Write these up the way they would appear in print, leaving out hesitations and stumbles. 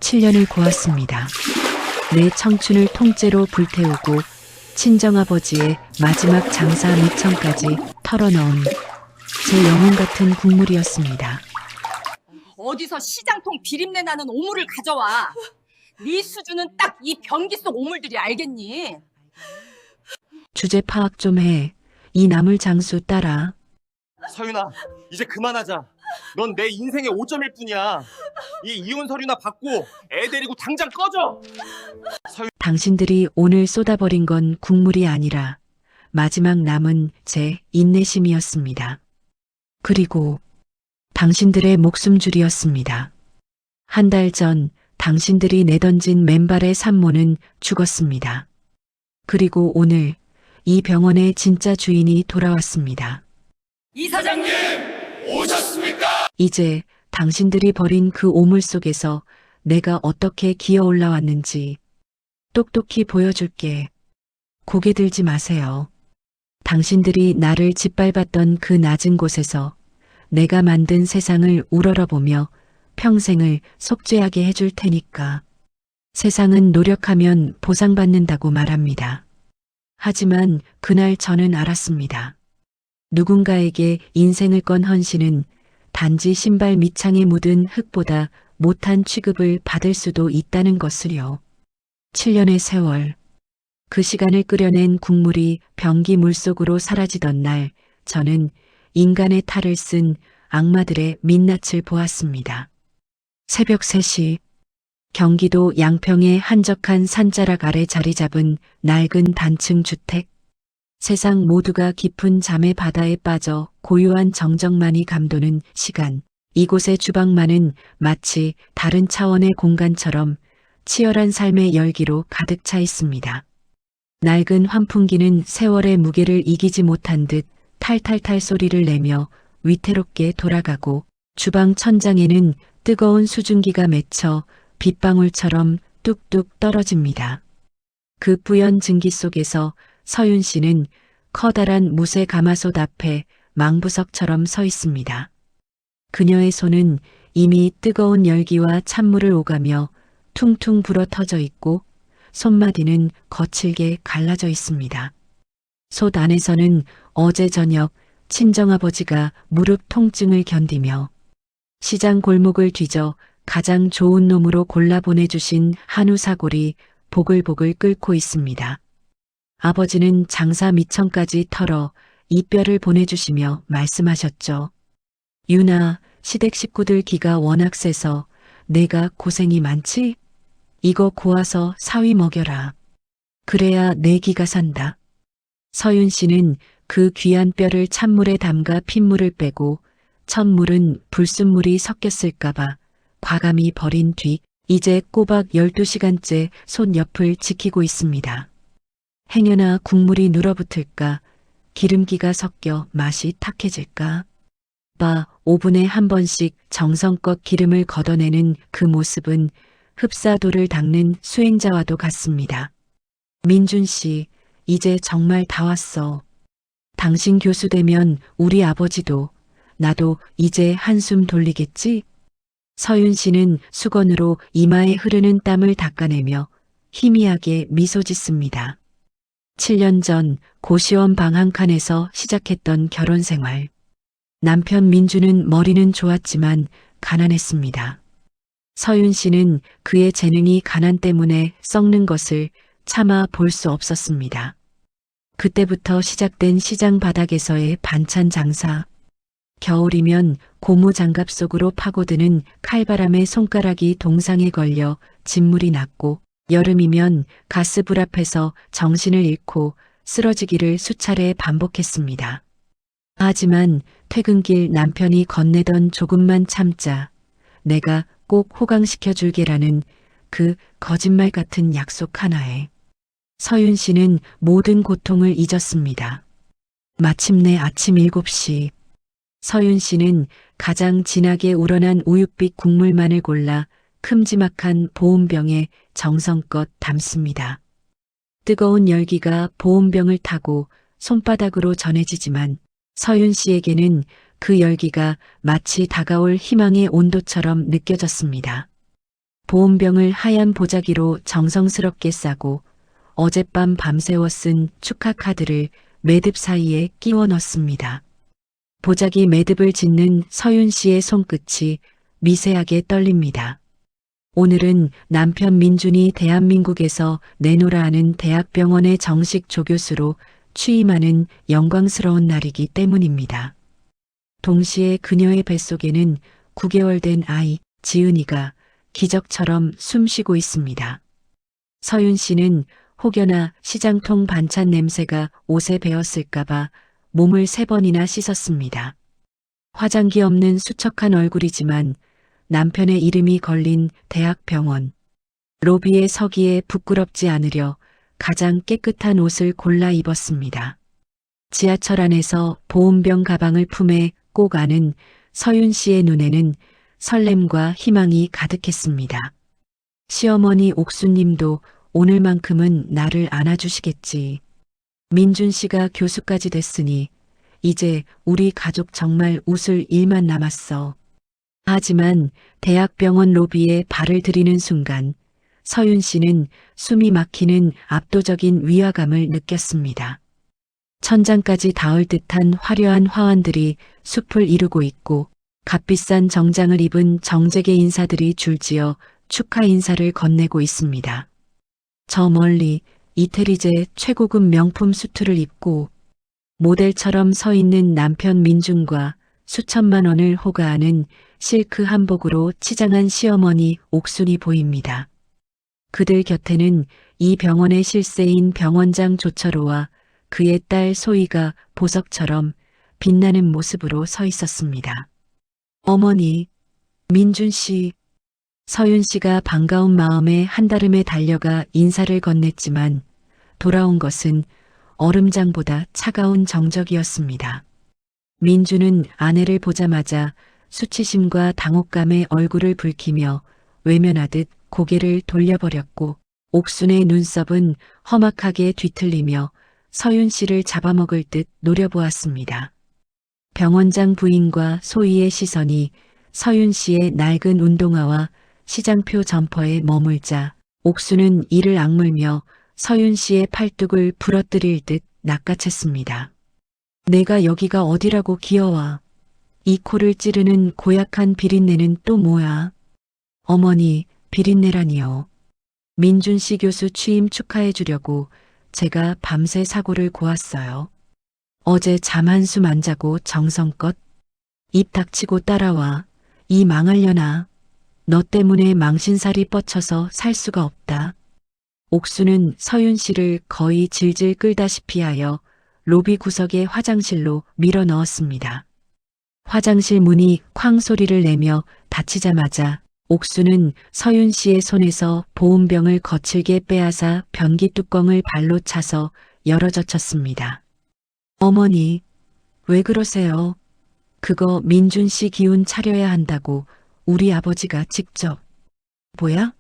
7년을 고았습니다. 내 청춘을 통째로 불태우고 친정아버지의 마지막 장사 미천까지 털어넣은 제 영혼 같은 국물이었습니다. 어디서 시장통 비린내 나는 오물을 가져와. 네 수준은 딱 이 변기 속 오물들이 알겠니? 주제 파악 좀 해. 이 나물 장수 따라. 서윤아, 이제 그만하자. 넌 내 인생의 5점일 뿐이야. 이 이혼 서류나 받고 애 데리고 당장 꺼져. 당신들이 오늘 쏟아버린 건 국물이 아니라 마지막 남은 제 인내심이었습니다. 그리고 당신들의 목숨줄이었습니다. 한 달 전 당신들이 내던진 맨발의 산모는 죽었습니다. 그리고 오늘 이 병원의 진짜 주인이 돌아왔습니다. 이사장님! 이제 당신들이 버린 그 오물 속에서 내가 어떻게 기어 올라왔는지 똑똑히 보여줄게. 고개 들지 마세요. 당신들이 나를 짓밟았던 그 낮은 곳에서 내가 만든 세상을 우러러보며 평생을 속죄하게 해줄 테니까. 세상은 노력하면 보상받는다고 말합니다. 하지만 그날 저는 알았습니다. 누군가에게 인생을 건 헌신은 단지 신발 밑창에 묻은 흙보다 못한 취급을 받을 수도 있다는 것을요. 7년의 세월. 그 시간을 끓여낸 국물이 변기 물속으로 사라지던 날, 저는 인간의 탈을 쓴 악마들의 민낯을 보았습니다. 새벽 3시, 경기도 양평의 한적한 산자락 아래 자리 잡은 낡은 단층 주택. 세상 모두가 깊은 잠의 바다에 빠져 고요한 정적만이 감도는 시간. 이곳의 주방만은 마치 다른 차원의 공간처럼 치열한 삶의 열기로 가득 차 있습니다. 낡은 환풍기는 세월의 무게를 이기지 못한 듯 탈탈탈 소리를 내며 위태롭게 돌아가고, 주방 천장에는 뜨거운 수증기가 맺혀 빗방울처럼 뚝뚝 떨어집니다. 그 뿌연 증기 속에서 서윤 씨는 커다란 무쇠 가마솥 앞에 망부석처럼 서 있습니다. 그녀의 손은 이미 뜨거운 열기와 찬물을 오가며 퉁퉁 불어터져 있고, 손마디는 거칠게 갈라져 있습니다. 솥 안에서는 어제 저녁 친정아버지가 무릎 통증을 견디며 시장 골목을 뒤져 가장 좋은 놈으로 골라 보내주신 한우 사골이 보글보글 끓고 있습니다. 아버지는 장사 미천까지 털어 이 뼈를 보내주시며 말씀하셨죠. 유나, 시댁 식구들 기가 워낙 세서 내가 고생이 많지? 이거 고아서 사위 먹여라. 그래야 내 기가 산다. 서윤 씨는 그 귀한 뼈를 찬물에 담가 핏물을 빼고 첫물은 불순물이 섞였을까봐 과감히 버린 뒤 이제 꼬박 12시간째 솥 옆을 지키고 있습니다. 행여나 국물이 눌어붙을까, 기름기가 섞여 맛이 탁해질까. 5분에 한 번씩 정성껏 기름을 걷어내는 그 모습은 흡사도를 닦는 수행자와도 같습니다. 민준 씨, 이제 정말 다 왔어. 당신 교수 되면 우리 아버지도 나도 이제 한숨 돌리겠지? 서윤 씨는 수건으로 이마에 흐르는 땀을 닦아내며 희미하게 미소 짓습니다. 7년 전 고시원 방 한 칸에서 시작했던 결혼 생활. 남편 민주는 머리는 좋았지만 가난했습니다. 서윤 씨는 그의 재능이 가난 때문에 썩는 것을 차마 볼 수 없었습니다. 그때부터 시작된 시장 바닥에서의 반찬 장사. 겨울이면 고무 장갑 속으로 파고드는 칼바람에 손가락이 동상에 걸려 진물이 났고, 여름이면 가스불 앞에서 정신을 잃고 쓰러지기를 수차례 반복했습니다. 하지만 퇴근길 남편이 건네던 조금만 참자, 내가 꼭 호강시켜 줄게라는 그 거짓말 같은 약속 하나에 서윤 씨는 모든 고통을 잊었습니다. 마침내 아침 7시, 서윤 씨는 가장 진하게 우러난 우윳빛 국물만을 골라 큼지막한 보온병에 정성껏 담습니다. 뜨거운 열기가 보온병을 타고 손바닥으로 전해지지만 서윤 씨에게는 그 열기가 마치 다가올 희망의 온도처럼 느껴졌습니다. 보온병을 하얀 보자기로 정성스럽게 싸고 어젯밤 밤새워 쓴 축하 카드를 매듭 사이에 끼워 넣습니다. 보자기 매듭을 짓는 서윤 씨의 손끝이 미세하게 떨립니다. 오늘은 남편 민준이 대한민국에서 내노라 하는 대학병원의 정식 조교수로 취임하는 영광스러운 날이기 때문입니다. 동시에 그녀의 뱃속에는 9개월 된 아이 지은이가 기적처럼 숨쉬고 있습니다. 서윤 씨는 혹여나 시장통 반찬 냄새가 옷에 배었을까봐 몸을 3번이나 씻었습니다. 화장기 없는 수척한 얼굴이지만 남편의 이름이 걸린 대학병원 로비에 서기에 부끄럽지 않으려 가장 깨끗한 옷을 골라 입었습니다. 지하철 안에서 보온병 가방을 품에 꼭 안은 서윤 씨의 눈에는 설렘과 희망이 가득했습니다. 시어머니 옥수님도 오늘만큼은 나를 안아주시겠지. 민준 씨가 교수까지 됐으니 이제 우리 가족 정말 웃을 일만 남았어. 하지만 대학병원 로비에 발을 들이는 순간 서윤 씨는 숨이 막히는 압도적인 위화감을 느꼈습니다. 천장까지 닿을 듯한 화려한 화환들이 숲을 이루고 있고 값비싼 정장을 입은 정재계 인사들이 줄지어 축하 인사를 건네고 있습니다. 저 멀리 이태리제 최고급 명품 수트를 입고 모델처럼 서 있는 남편 민준과 수천만 원을 호가하는 실크 한복으로 치장한 시어머니 옥순이 보입니다. 그들 곁에는 이 병원의 실세인 병원장 조철호와 그의 딸 소희가 보석처럼 빛나는 모습으로 서 있었습니다. 어머니, 민준 씨. 서윤 씨가 반가운 마음에 한달음에 달려가 인사를 건넸지만 돌아온 것은 얼음장보다 차가운 정적이었습니다. 민준은 아내를 보자마자 수치심과 당혹감에 얼굴을 붉히며 외면하듯 고개를 돌려버렸고 옥순의 눈썹은 험악하게 뒤틀리며 서윤 씨를 잡아먹을 듯 노려보았습니다. 병원장 부인과 소희의 시선이 서윤 씨의 낡은 운동화와 시장표 점퍼에 머물자 옥수는 이를 악물며 서윤 씨의 팔뚝을 부러뜨릴 듯 낚아챘습니다. 내가 여기가 어디라고 기어와. 이 코를 찌르는 고약한 비린내는 또 뭐야. 어머니, 비린내라니요. 민준 씨 교수 취임 축하해 주려고 제가 밤새 사고를 고았어요. 어제 잠 한숨 안 자고 정성껏 입 닥치고 따라와. 이 망할려나. 너 때문에 망신살이 뻗쳐서 살 수가 없다. 옥수는 서윤 씨를 거의 질질 끌다시피 하여 로비 구석의 화장실로 밀어 넣었습니다. 화장실 문이 쾅 소리를 내며 닫히자마자 옥수는 서윤 씨의 손에서 보온병을 거칠게 빼앗아 변기 뚜껑을 발로 차서 열어젖혔습니다. 어머니, 왜 그러세요? 그거 민준 씨 기운 차려야 한다고 우리 아버지가 직접. 뭐야?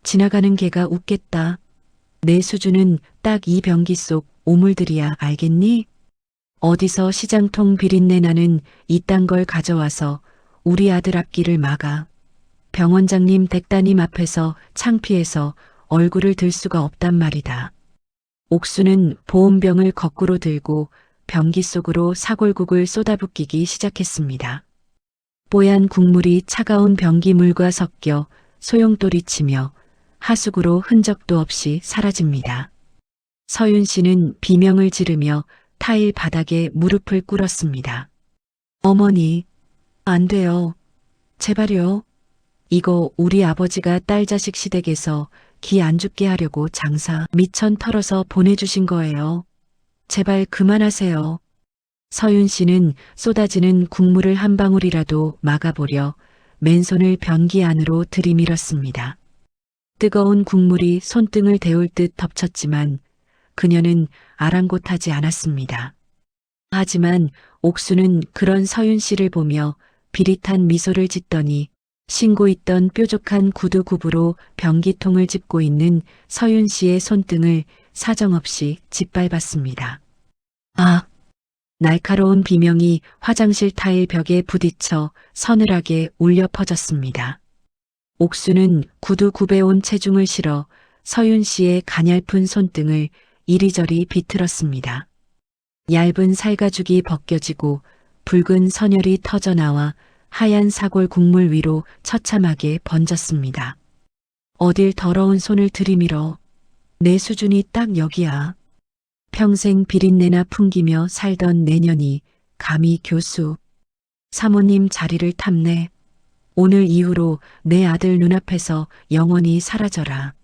지나가는 개가 웃겠다. 내 수준은 딱 이 변기 속 오물들이야, 알겠니? 어디서 시장통 비린내 나는 이딴 걸 가져와서 우리 아들 앞길을 막아. 병원장님 댁따님 앞에서 창피해서 얼굴을 들 수가 없단 말이다. 옥수는 보온병을 거꾸로 들고 변기 속으로 사골국을 쏟아붓기기 시작했습니다. 뽀얀 국물이 차가운 변기물과 섞여 소용돌이치며 하수구로 흔적도 없이 사라집니다. 서윤 씨는 비명을 지르며 타일 바닥에 무릎을 꿇었습니다. 어머니, 안 돼요. 제발요. 이거 우리 아버지가 딸 자식 시댁에서 기 안 죽게 하려고 장사 미천 털어서 보내주신 거예요. 제발 그만하세요. 서윤 씨는 쏟아지는 국물을 한 방울이라도 막아보려 맨손을 변기 안으로 들이밀었습니다. 뜨거운 국물이 손등을 데울 듯 덮쳤지만 그녀는 아랑곳하지 않았습니다. 하지만 옥수는 그런 서윤 씨를 보며 비릿한 미소를 짓더니 신고 있던 뾰족한 구두 굽으로 변기통을 짚고 있는 서윤 씨의 손등을 사정없이 짓밟았습니다. 아! 날카로운 비명이 화장실 타일 벽에 부딪혀 서늘하게 울려 퍼졌습니다. 옥수는 구두 굽에온 체중을 실어 서윤 씨의 가냘픈 손등을 이리저리 비틀었습니다. 얇은 살가죽이 벗겨지고 붉은 선혈이 터져나와 하얀 사골 국물 위로 처참하게 번졌습니다. 어딜 더러운 손을 들이밀어. 내 수준이 딱 여기야. 평생 비린내나 풍기며 살던 내년이 감히 교수. 사모님 자리를 탐내. 오늘 이후로 내 아들 눈앞에서 영원히 사라져라.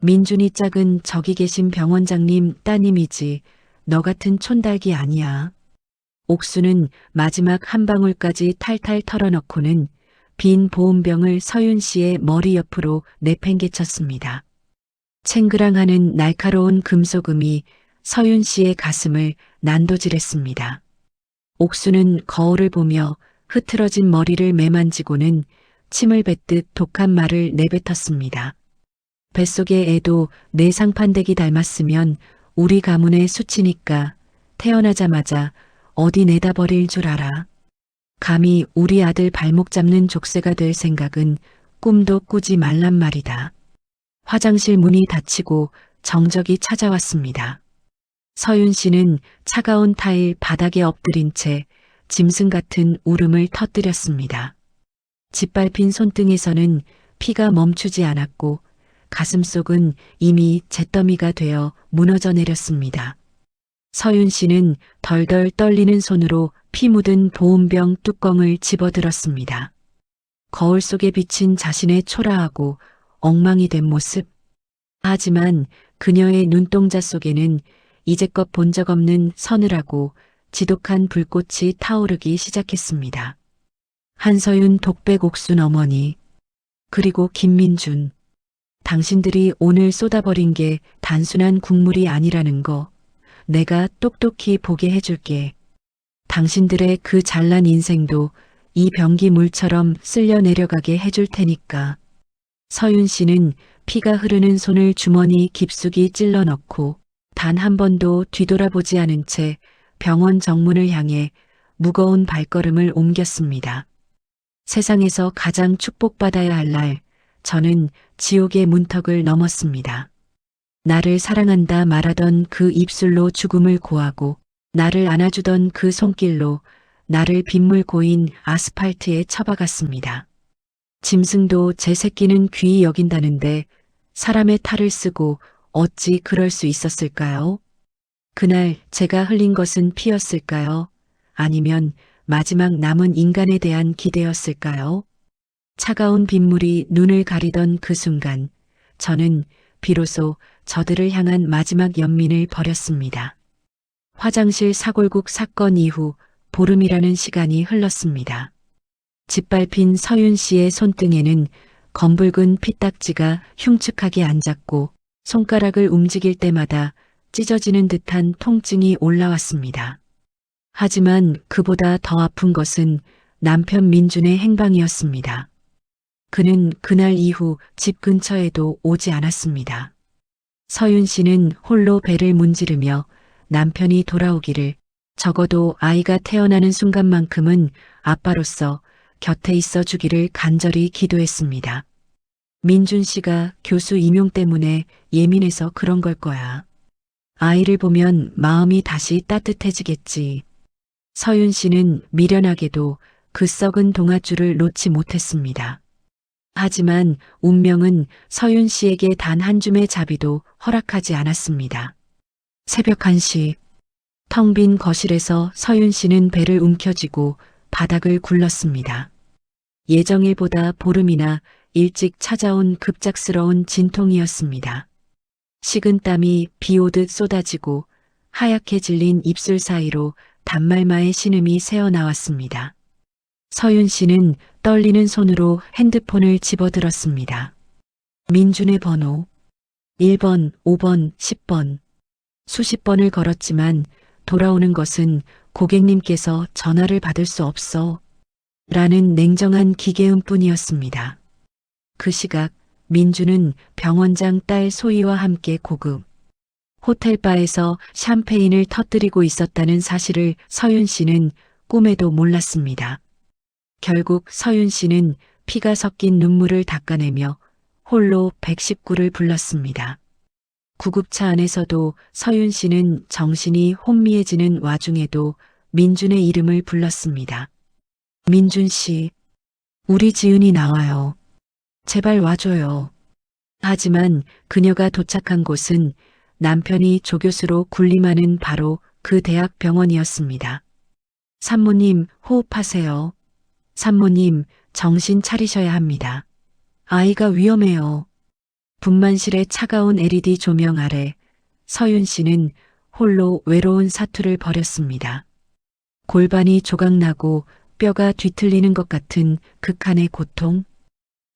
민준이 짝은 저기 계신 병원장님 따님이지 너 같은 촌달기 아니야. 옥수는 마지막 한 방울까지 탈탈 털어넣고는 빈 보온병을 서윤 씨의 머리 옆으로 내팽개쳤습니다. 챙그랑하는 날카로운 금속음이 서윤 씨의 가슴을 난도질했습니다. 옥수는 거울을 보며 흐트러진 머리를 매만지고는 침을 뱉듯 독한 말을 내뱉었습니다. 뱃속의 애도 내 상판대기 닮았으면 우리 가문의 수치니까 태어나자마자 어디 내다 버릴 줄 알아. 감히 우리 아들 발목 잡는 족쇄가 될 생각은 꿈도 꾸지 말란 말이다. 화장실 문이 닫히고 정적이 찾아왔습니다. 서윤 씨는 차가운 타일 바닥에 엎드린 채 짐승 같은 울음을 터뜨렸습니다. 짓밟힌 손등에서는 피가 멈추지 않았고 가슴속은 이미 잿더미가 되어 무너져 내렸습니다. 서윤 씨는 덜덜 떨리는 손으로 피 묻은 보온병 뚜껑을 집어들었습니다. 거울 속에 비친 자신의 초라하고 엉망이 된 모습. 하지만 그녀의 눈동자 속에는 이제껏 본 적 없는 서늘하고 지독한 불꽃이 타오르기 시작했습니다. 한서윤 독백옥순 어머니, 그리고 김민준. 당신들이 오늘 쏟아버린 게 단순한 국물이 아니라는 거 내가 똑똑히 보게 해줄게. 당신들의 그 잘난 인생도 이 변기 물처럼 쓸려 내려가게 해줄 테니까. 서윤 씨는 피가 흐르는 손을 주머니 깊숙이 찔러 넣고 단 한 번도 뒤돌아보지 않은 채 병원 정문을 향해 무거운 발걸음을 옮겼습니다. 세상에서 가장 축복받아야 할 날, 저는 지옥의 문턱을 넘었습니다. 나를 사랑한다 말하던 그 입술로 죽음을 고하고 나를 안아주던 그 손길로 나를 빗물 고인 아스팔트에 처박았습니다. 짐승도 제 새끼는 귀히 여긴다는데 사람의 탈을 쓰고 어찌 그럴 수 있었을까요? 그날 제가 흘린 것은 피였을까요? 아니면 마지막 남은 인간에 대한 기대였을까요? 차가운 빗물이 눈을 가리던 그 순간 저는 비로소 저들을 향한 마지막 연민을 벌였습니다. 화장실 사골국 사건 이후 보름이라는 시간이 흘렀습니다. 짓밟힌 서윤 씨의 손등에는 검붉은 피딱지가 흉측하게 앉았고 손가락을 움직일 때마다 찢어지는 듯한 통증이 올라왔습니다. 하지만 그보다 더 아픈 것은 남편 민준의 행방이었습니다. 그는 그날 이후 집 근처에도 오지 않았습니다. 서윤 씨는 홀로 배를 문지르며 남편이 돌아오기를, 적어도 아이가 태어나는 순간만큼은 아빠로서 곁에 있어 주기를 간절히 기도했습니다. 민준 씨가 교수 임용 때문에 예민해서 그런 걸 거야. 아이를 보면 마음이 다시 따뜻해지겠지. 서윤 씨는 미련하게도 그 썩은 동아줄을 놓지 못했습니다. 하지만 운명은 서윤 씨에게 단 한 줌의 자비도 허락하지 않았습니다. 새벽 1시, 텅 빈 거실에서 서윤 씨는 배를 움켜쥐고 바닥을 굴렀습니다. 예정일보다 보름이나 일찍 찾아온 급작스러운 진통이었습니다. 식은 땀이 비 오듯 쏟아지고 하얗게 질린 입술 사이로 단말마의 신음이 새어나왔습니다. 서윤 씨는 떨리는 손으로 핸드폰을 집어들었습니다. 민준의 번호 1번, 5번, 10번. 수십 번을 걸었지만 돌아오는 것은 고객님께서 전화를 받을 수 없어 라는 냉정한 기계음뿐이었습니다. 그 시각 민준은 병원장 딸 소희와 함께 고급 호텔바에서 샴페인을 터뜨리고 있었다는 사실을 서윤 씨는 꿈에도 몰랐습니다. 결국 서윤 씨는 피가 섞인 눈물을 닦아내며 홀로 119를 불렀습니다. 구급차 안에서도 서윤 씨는 정신이 혼미해지는 와중에도 민준의 이름을 불렀습니다. 민준 씨, 우리 지은이 나와요. 제발 와줘요. 하지만 그녀가 도착한 곳은 남편이 조교수로 군림하는 바로 그 대학 병원이었습니다. 산모님, 호흡하세요. 산모님, 정신 차리셔야 합니다. 아이가 위험해요. 분만실의 차가운 LED 조명 아래 서윤 씨는 홀로 외로운 사투를 벌였습니다. 골반이 조각나고 뼈가 뒤틀리는 것 같은 극한의 고통.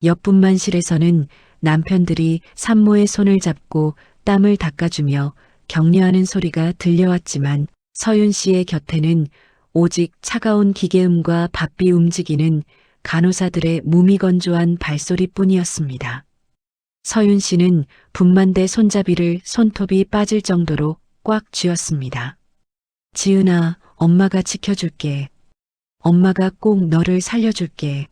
옆 분만실에서는 남편들이 산모의 손을 잡고 땀을 닦아주며 격려하는 소리가 들려왔지만 서윤 씨의 곁에는 오직 차가운 기계음과 바삐 움직이는 간호사들의 무미건조한 발소리뿐이었습니다. 서윤 씨는 분만대 손잡이를 손톱이 빠질 정도로 꽉 쥐었습니다. 지은아, 엄마가 지켜줄게. 엄마가 꼭 너를 살려줄게.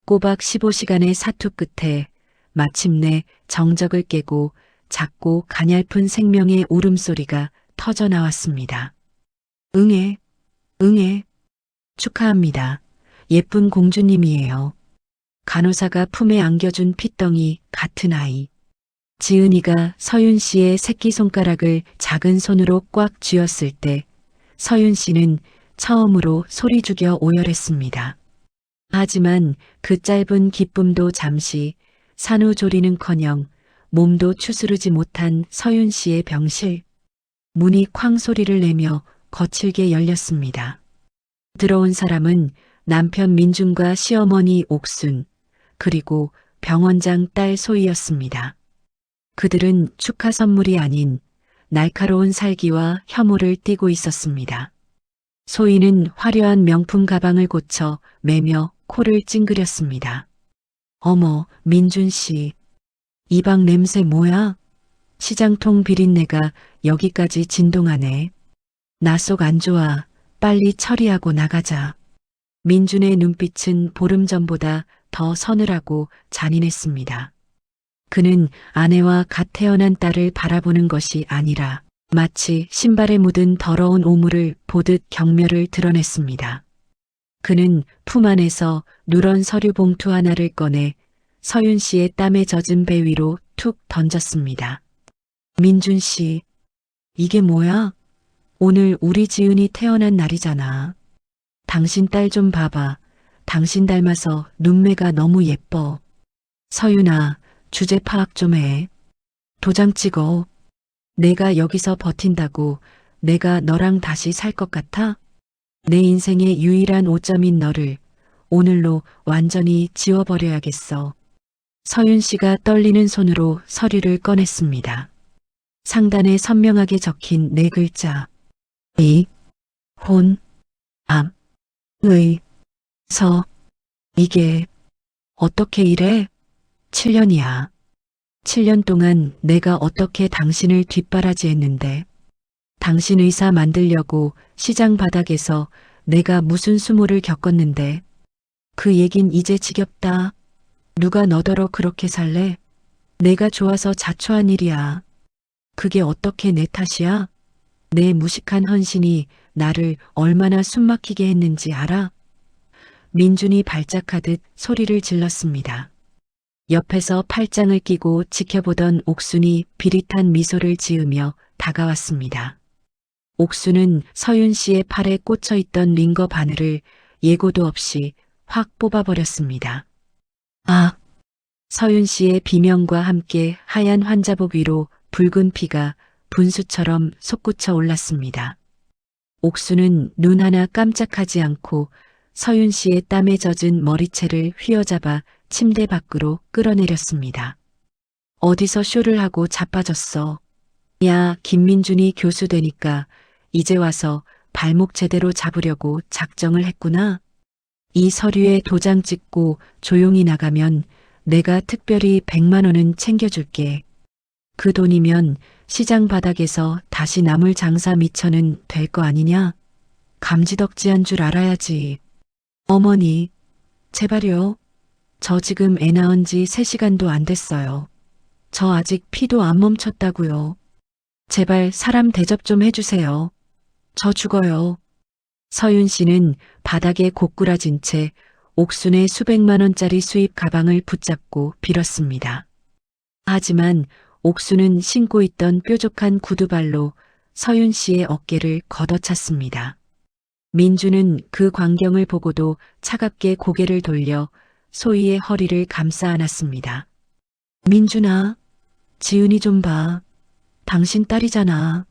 꼬박 15시간의 사투 끝에 마침내 정적을 깨고 작고 가냘픈 생명의 울음소리가 터져 나왔습니다. 응애, 응애. 축하합니다. 예쁜 공주님이에요. 간호사가 품에 안겨준 핏덩이 같은 아이. 지은이가 서윤 씨의 새끼손가락을 작은 손으로 꽉 쥐었을 때 서윤 씨는 처음으로 소리 죽여 오열했습니다. 하지만 그 짧은 기쁨도 잠시 산후조리는커녕 몸도 추스르지 못한 서윤 씨의 병실. 문이 쾅 소리를 내며 거칠게 열렸습니다. 들어온 사람은 남편 민준과 시어머니 옥순, 그리고 병원장 딸 소희였습니다. 그들은 축하 선물이 아닌 날카로운 살기와 혐오를 띠고 있었습니다. 소희는 화려한 명품 가방을 고쳐 매며 코를 찡그렸습니다. 어머, 민준 씨. 이 방 냄새 뭐야? 시장통 비린내가 여기까지 진동하네. 나 속 안 좋아. 빨리 처리하고 나가자. 민준의 눈빛은 보름 전보다 더 서늘하고 잔인했습니다. 그는 아내와 갓 태어난 딸을 바라보는 것이 아니라 마치 신발에 묻은 더러운 오물을 보듯 경멸을 드러냈습니다. 그는 품 안에서 누런 서류 봉투 하나를 꺼내 서윤 씨의 땀에 젖은 배 위로 툭 던졌습니다. 민준 씨, 이게 뭐야? 오늘 우리 지은이 태어난 날이잖아. 당신 딸 좀 봐봐. 당신 닮아서 눈매가 너무 예뻐. 서윤아, 주제 파악 좀 해. 도장 찍어. 내가 여기서 버틴다고 내가 너랑 다시 살 것 같아? 내 인생의 유일한 오점인 너를 오늘로 완전히 지워버려야겠어. 서윤 씨가 떨리는 손으로 서류를 꺼냈습니다. 상단에 선명하게 적힌 4글자. 이, 혼, 암, 의, 서. 이게 어떻게 이래? 7년이야. 7년 동안 내가 어떻게 당신을 뒷바라지했는데, 당신 의사 만들려고 시장 바닥에서 내가 무슨 수모를 겪었는데, 그 얘긴 이제 지겹다. 누가 너더러 그렇게 살래? 내가 좋아서 자초한 일이야. 그게 어떻게 내 탓이야? 내 무식한 헌신이 나를 얼마나 숨막히게 했는지 알아? 민준이 발작하듯 소리를 질렀습니다. 옆에서 팔짱을 끼고 지켜보던 옥순이 비릿한 미소를 지으며 다가왔습니다. 옥순은 서윤 씨의 팔에 꽂혀있던 링거 바늘을 예고도 없이 확 뽑아버렸습니다. 아! 서윤 씨의 비명과 함께 하얀 환자복 위로 붉은 피가 분수처럼 솟구쳐 올랐습니다. 옥수는 눈 하나 깜짝하지 않고 서윤 씨의 땀에 젖은 머리채를 휘어잡아 침대 밖으로 끌어내렸습니다. 어디서 쇼를 하고 자빠졌어. 야, 김민준이 교수 되니까 이제 와서 발목 제대로 잡으려고 작정을 했구나. 이 서류에 도장 찍고 조용히 나가면 내가 특별히 100만 원은 챙겨줄게. 그 돈이면 시장 바닥에서 다시 나물 장사 미천은 될 거 아니냐? 감지덕지한 줄 알아야지. 어머니, 제발요. 저 지금 애 낳은 지 3시간도 안 됐어요. 저 아직 피도 안 멈췄다고요. 제발 사람 대접 좀 해주세요. 저 죽어요. 서윤 씨는 바닥에 고꾸라진 채 옥순의 수백만 원짜리 수입 가방을 붙잡고 빌었습니다. 하지만 옥순은 신고 있던 뾰족한 구두발로 서윤 씨의 어깨를 걷어찼습니다. 민주는 그 광경을 보고도 차갑게 고개를 돌려 소희의 허리를 감싸 안았습니다. 민준아, 지은이 좀 봐. 당신 딸이잖아.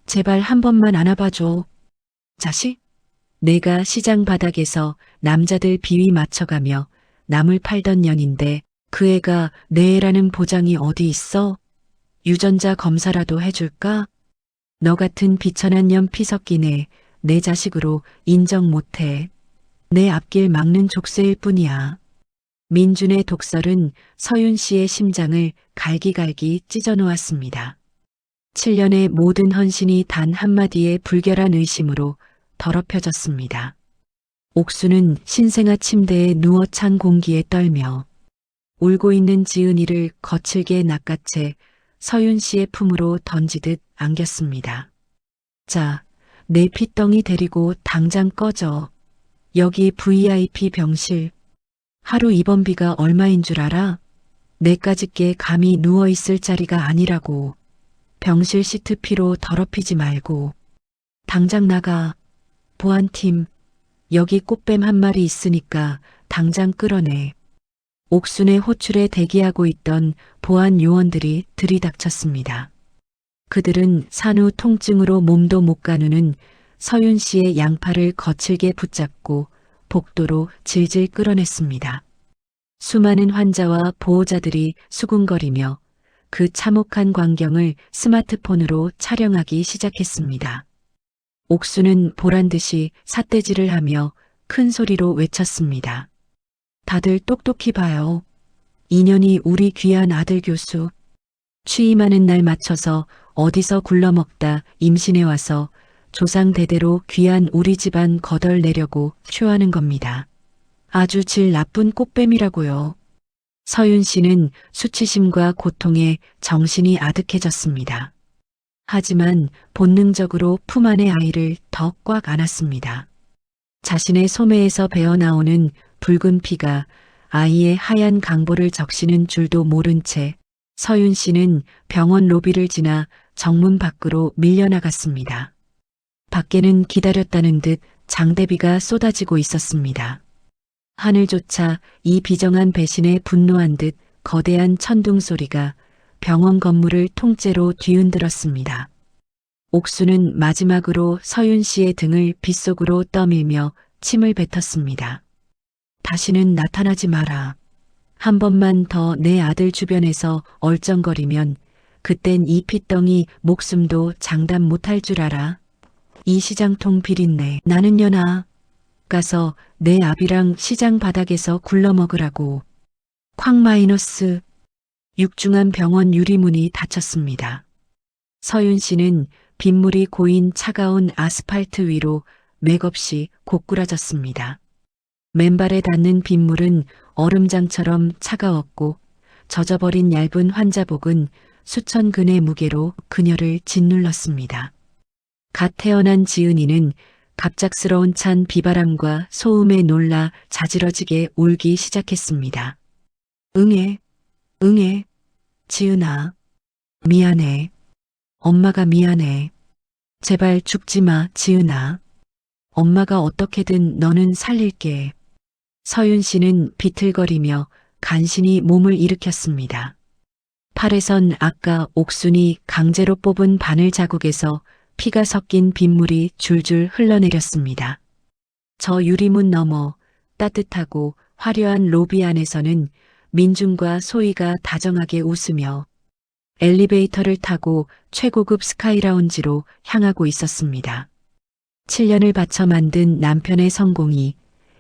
제발 한 번만 안아봐줘. 자식? 내가 시장 바닥에서 남자들 비위 맞춰가며 남을 팔던 년인데 그 애가 내 애라는 보장이 어디 있어? 유전자 검사라도 해줄까? 너 같은 비천한 년 피 섞인 애 내 자식으로 인정 못해. 내 앞길 막는 족쇄일 뿐이야. 민준의 독설은 서윤 씨의 심장을 갈기갈기 찢어놓았습니다. 7년의 모든 헌신이 단 한마디의 불결한 의심으로 더럽혀졌습니다. 옥수는 신생아 침대에 누워 찬 공기에 떨며 울고 있는 지은이를 거칠게 낚아채 서윤 씨의 품으로 던지듯 안겼습니다. 자, 내 핏덩이 데리고 당장 꺼져. 여기 VIP 병실. 하루 입원비가 얼마인 줄 알아? 내까짓게 감히 누워있을 자리가 아니라고. 병실 시트피로 더럽히지 말고. 당장 나가. 보안팀, 여기 꽃뱀 한 마리 있으니까 당장 끌어내. 옥순의 호출에 대기하고 있던 보안 요원들이 들이닥쳤습니다. 그들은 산후 통증으로 몸도 못 가누는 서윤 씨의 양팔을 거칠게 붙잡고 복도로 질질 끌어냈습니다. 수많은 환자와 보호자들이 수군거리며 그 참혹한 광경을 스마트폰으로 촬영하기 시작했습니다. 옥수는 보란듯이 삿대질을 하며 큰 소리로 외쳤습니다. 다들 똑똑히 봐요. 인연이 우리 귀한 아들 교수. 취임하는 날 맞춰서 어디서 굴러먹다 임신해 와서 조상 대대로 귀한 우리 집안 거덜내려고 쇼하는 겁니다. 아주 질 나쁜 꽃뱀이라고요. 서윤 씨는 수치심과 고통에 정신이 아득해졌습니다. 하지만 본능적으로 품 안의 아이를 더 꽉 안았습니다. 자신의 소매에서 배어나오는 붉은 피가 아이의 하얀 강보를 적시는 줄도 모른 채 서윤 씨는 병원 로비를 지나 정문 밖으로 밀려나갔습니다. 밖에는 기다렸다는 듯 장대비가 쏟아지고 있었습니다. 하늘조차 이 비정한 배신에 분노한 듯 거대한 천둥 소리가 병원 건물을 통째로 뒤흔들었습니다. 옥수는 마지막으로 서윤 씨의 등을 빗속으로 떠밀며 침을 뱉었습니다. 다시는 나타나지 마라. 한 번만 더 내 아들 주변에서 얼쩡거리면 그땐 이 핏덩이 목숨도 장담 못할 줄 알아. 이 시장통 비린내 나는 년아. 가서 내 아비랑 시장 바닥에서 굴러먹으라고. 쾅 마이너스. 육중한 병원 유리문이 닫혔습니다. 서윤 씨는 빗물이 고인 차가운 아스팔트 위로 맥없이 고꾸라졌습니다. 맨발에 닿는 빗물은 얼음장처럼 차가웠고 젖어버린 얇은 환자복은 수천 근의 무게로 그녀를 짓눌렀습니다. 갓 태어난 지은이는 갑작스러운 찬 비바람과 소음에 놀라 자지러지게 울기 시작했습니다. 응애, 응애, 지은아, 미안해. 엄마가 미안해. 제발 죽지 마, 지은아. 엄마가 어떻게든 너는 살릴게. 서윤 씨는 비틀거리며 간신히 몸을 일으켰습니다. 팔에선 아까 옥순이 강제로 뽑은 바늘 자국에서 피가 섞인 빗물이 줄줄 흘러내렸습니다. 저 유리문 너머 따뜻하고 화려한 로비 안에서는 민준과 소희가 다정하게 웃으며 엘리베이터를 타고 최고급 스카이라운지로 향하고 있었습니다. 7년을 바쳐 만든 남편의 성공이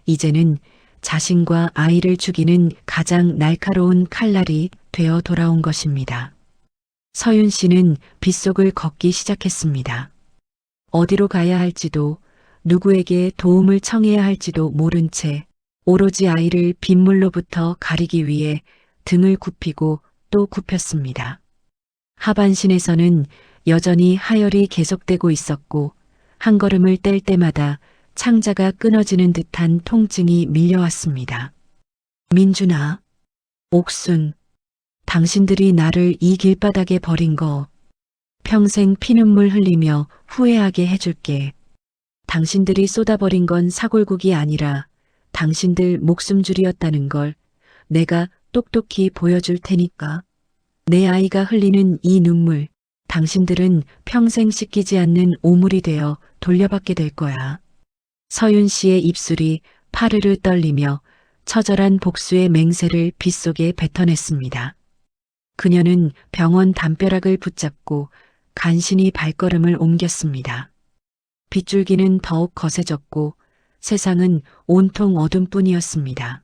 이제는 자신과 아이를 죽이는 가장 날카로운 칼날이 되어 돌아온 것입니다. 서윤 씨는 빗속을 걷기 시작했습니다. 어디로 가야 할지도 누구에게 도움을 청해야 할지도 모른 채 오로지 아이를 빗물로부터 가리기 위해 등을 굽히고 또 굽혔습니다. 하반신에서는 여전히 하열이 계속되고 있었고 한 걸음을 뗄 때마다 창자가 끊어지는 듯한 통증이 밀려왔습니다. 민준아, 옥순, 당신들이 나를 이 길바닥에 버린 거 평생 피눈물 흘리며 후회하게 해줄게. 당신들이 쏟아버린 건 사골국이 아니라 당신들 목숨줄이었다는 걸 내가 똑똑히 보여줄 테니까. 내 아이가 흘리는 이 눈물, 당신들은 평생 씻기지 않는 오물이 되어 돌려받게 될 거야. 서윤 씨의 입술이 파르르 떨리며 처절한 복수의 맹세를 빗속에 뱉어냈습니다. 그녀는 병원 담벼락을 붙잡고 간신히 발걸음을 옮겼습니다. 빗줄기는 더욱 거세졌고 세상은 온통 어둠뿐이었습니다.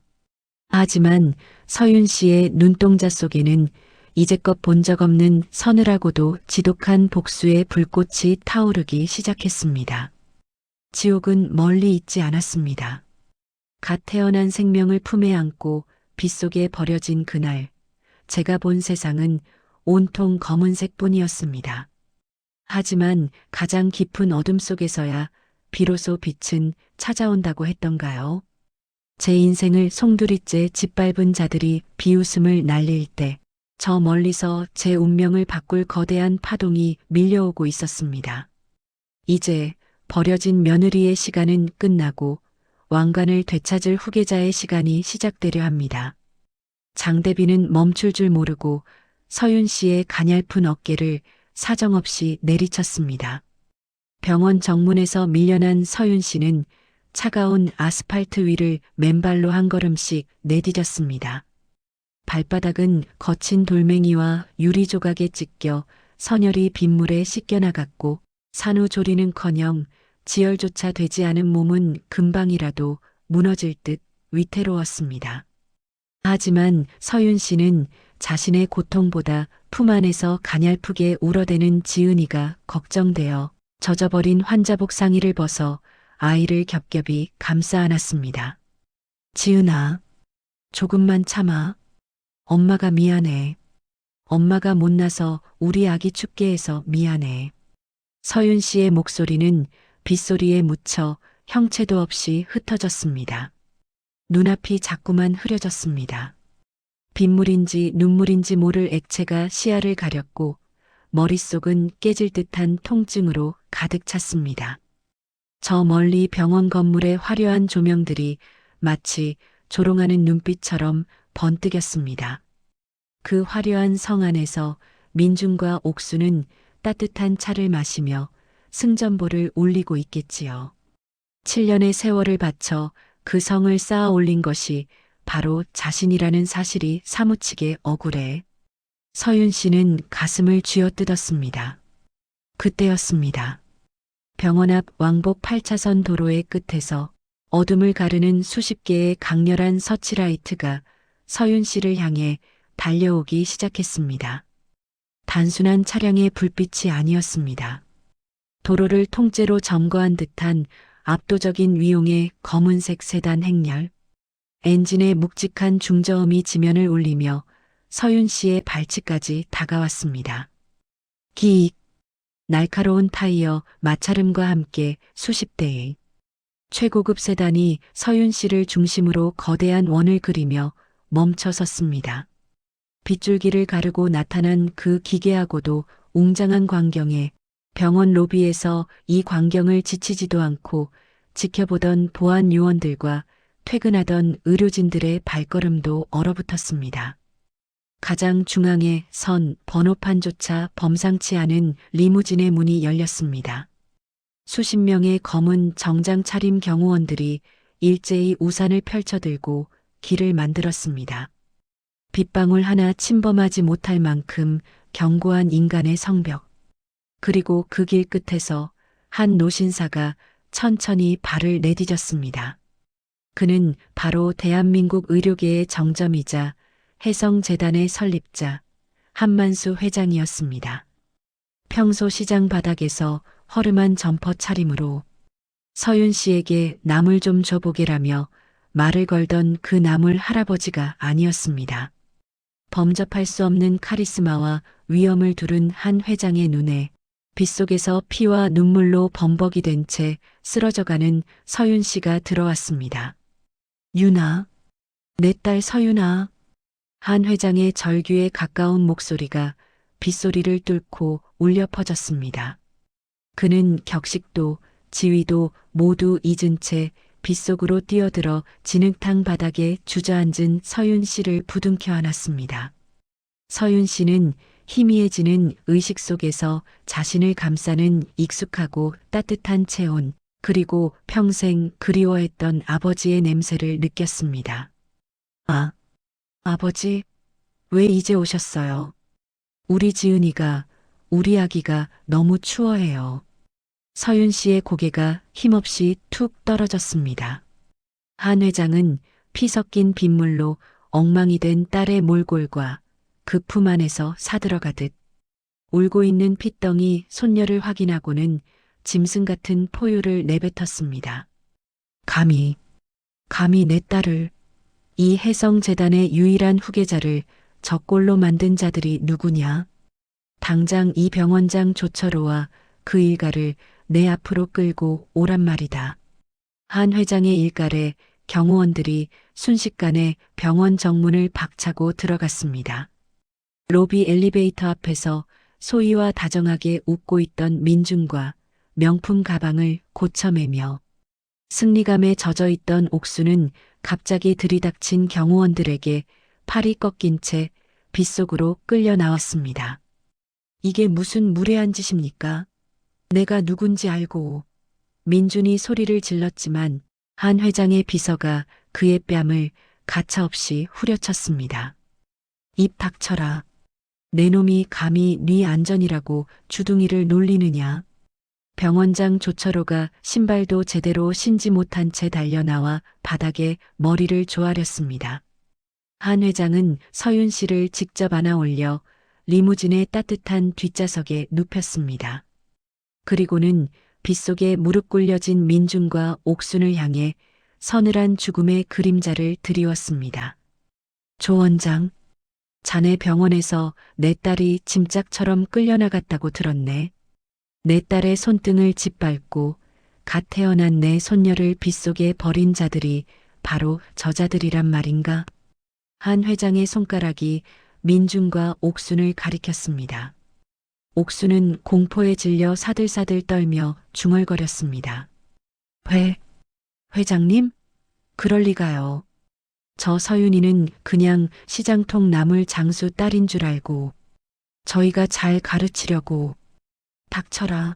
하지만 서윤 씨의 눈동자 속에는 이제껏 본 적 없는 서늘하고도 지독한 복수의 불꽃이 타오르기 시작했습니다. 지옥은 멀리 있지 않았습니다. 갓 태어난 생명을 품에 안고 빗속에 버려진 그날, 제가 본 세상은 온통 검은색뿐이었습니다. 하지만 가장 깊은 어둠 속에서야 비로소 빛은 찾아온다고 했던가요? 제 인생을 송두리째 짓밟은 자들이 비웃음을 날릴 때, 저 멀리서 제 운명을 바꿀 거대한 파동이 밀려오고 있었습니다. 이제 버려진 며느리의 시간은 끝나고 왕관을 되찾을 후계자의 시간이 시작되려 합니다. 장대비는 멈출 줄 모르고 서윤 씨의 가냘픈 어깨를 사정없이 내리쳤습니다. 병원 정문에서 밀려난 서윤 씨는 차가운 아스팔트 위를 맨발로 한 걸음씩 내디뎠습니다. 발바닥은 거친 돌멩이와 유리 조각에 찢겨 선혈이 빗물에 씻겨나갔고 산후조리는커녕 지혈조차 되지 않은 몸은 금방이라도 무너질 듯 위태로웠습니다. 하지만 서윤 씨는 자신의 고통보다 품 안에서 가냘프게 울어대는 지은이가 걱정되어 젖어버린 환자복 상의를 벗어 아이를 겹겹이 감싸 안았습니다. 지은아, 조금만 참아. 엄마가 미안해. 엄마가 못나서 우리 아기 춥게 해서 미안해. 서윤 씨의 목소리는 빗소리에 묻혀 형체도 없이 흩어졌습니다. 눈앞이 자꾸만 흐려졌습니다. 빗물인지 눈물인지 모를 액체가 시야를 가렸고 머릿속은 깨질 듯한 통증으로 가득 찼습니다. 저 멀리 병원 건물의 화려한 조명들이 마치 조롱하는 눈빛처럼 번뜩였습니다. 그 화려한 성 안에서 민준과 옥수는 따뜻한 차를 마시며 승전보를 울리고 있겠지요. 7년의 세월을 바쳐 그 성을 쌓아 올린 것이 바로 자신이라는 사실이 사무치게 억울해. 서윤 씨는 가슴을 쥐어뜯었습니다. 그때였습니다. 병원 앞 왕복 8차선 도로의 끝에서 어둠을 가르는 수십 개의 강렬한 서치라이트가 서윤 씨를 향해 달려오기 시작했습니다. 단순한 차량의 불빛이 아니었습니다. 도로를 통째로 점거한 듯한 압도적인 위용의 검은색 세단 행렬. 엔진의 묵직한 중저음이 지면을 울리며 서윤 씨의 발치까지 다가왔습니다. 기익. 날카로운 타이어 마찰음과 함께 수십 대의 최고급 세단이 서윤 씨를 중심으로 거대한 원을 그리며 멈춰 섰습니다. 빗줄기를 가르고 나타난 그 기괴하고도 웅장한 광경에 병원 로비에서 이 광경을 지치지도 않고 지켜보던 보안 요원들과 퇴근하던 의료진들의 발걸음도 얼어붙었습니다. 가장 중앙에 선 번호판조차 범상치 않은 리무진의 문이 열렸습니다. 수십 명의 검은 정장 차림 경호원들이 일제히 우산을 펼쳐들고 길을 만들었습니다. 빗방울 하나 침범하지 못할 만큼 견고한 인간의 성벽. 그리고 그 길 끝에서 한 노신사가 천천히 발을 내디뎠습니다. 그는 바로 대한민국 의료계의 정점이자 해성재단의 설립자 한만수 회장이었습니다. 평소 시장 바닥에서 허름한 점퍼 차림으로 서윤 씨에게 남을 좀 줘보게라며 말을 걸던 그 나물 할아버지가 아니었습니다. 범접할 수 없는 카리스마와 위엄을 두른 한 회장의 눈에 빗속에서 피와 눈물로 범벅이 된 채 쓰러져가는 서윤 씨가 들어왔습니다. 윤아, 내 딸 서윤아. 한 회장의 절규에 가까운 목소리가 빗소리를 뚫고 울려 퍼졌습니다. 그는 격식도 지위도 모두 잊은 채 빗속으로 뛰어들어 진흙탕 바닥에 주저앉은 서윤 씨를 부둥켜 안았습니다. 서윤 씨는 희미해지는 의식 속에서 자신을 감싸는 익숙하고 따뜻한 체온, 그리고 평생 그리워했던 아버지의 냄새를 느꼈습니다. 아, 아버지, 왜 이제 오셨어요? 우리 지은이가, 우리 아기가 너무 추워해요. 서윤 씨의 고개가 힘없이 툭 떨어졌습니다. 한 회장은 피 섞인 빗물로 엉망이 된 딸의 몰골과 그 품 안에서 사들어가듯 울고 있는 핏덩이 손녀를 확인하고는 짐승 같은 포효를 내뱉었습니다. 감히 내 딸을, 이 해성재단의 유일한 후계자를 적골로 만든 자들이 누구냐? 당장 이 병원장 조철호와 그 일가를 내 앞으로 끌고 오란 말이다. 한 회장의 일갈에 경호원들이 순식간에 병원 정문을 박차고 들어갔습니다. 로비 엘리베이터 앞에서 소희와 다정하게 웃고 있던 민준과 명품 가방을 고쳐매며 승리감에 젖어있던 옥수는 갑자기 들이닥친 경호원들에게 팔이 꺾인 채 빗속으로 끌려 나왔습니다. 이게 무슨 무례한 짓입니까? 내가 누군지 알고. 민준이 소리를 질렀지만 한 회장의 비서가 그의 뺨을 가차없이 후려쳤습니다. 입 닥쳐라. 내 놈이 감히 네 안전이라고 주둥이를 놀리느냐. 병원장 조철호가 신발도 제대로 신지 못한 채 달려나와 바닥에 머리를 조아렸습니다. 한 회장은 서윤 씨를 직접 안아 올려 리무진의 따뜻한 뒷좌석에 눕혔습니다. 그리고는 빗속에 무릎 꿇려진 민준과 옥순을 향해 서늘한 죽음의 그림자를 드리웠습니다. 조 원장, 자네 병원에서 내 딸이 짐짝처럼 끌려나갔다고 들었네. 내 딸의 손등을 짓밟고 갓 태어난 내 손녀를 빗속에 버린 자들이 바로 저자들이란 말인가? 한 회장의 손가락이 민준과 옥순을 가리켰습니다. 옥수는 공포에 질려 사들사들 떨며 중얼거렸습니다. 회장님? 그럴 리가요. 저 서윤이는 그냥 시장통 나물 장수 딸인 줄 알고 저희가 잘 가르치려고. 닥쳐라.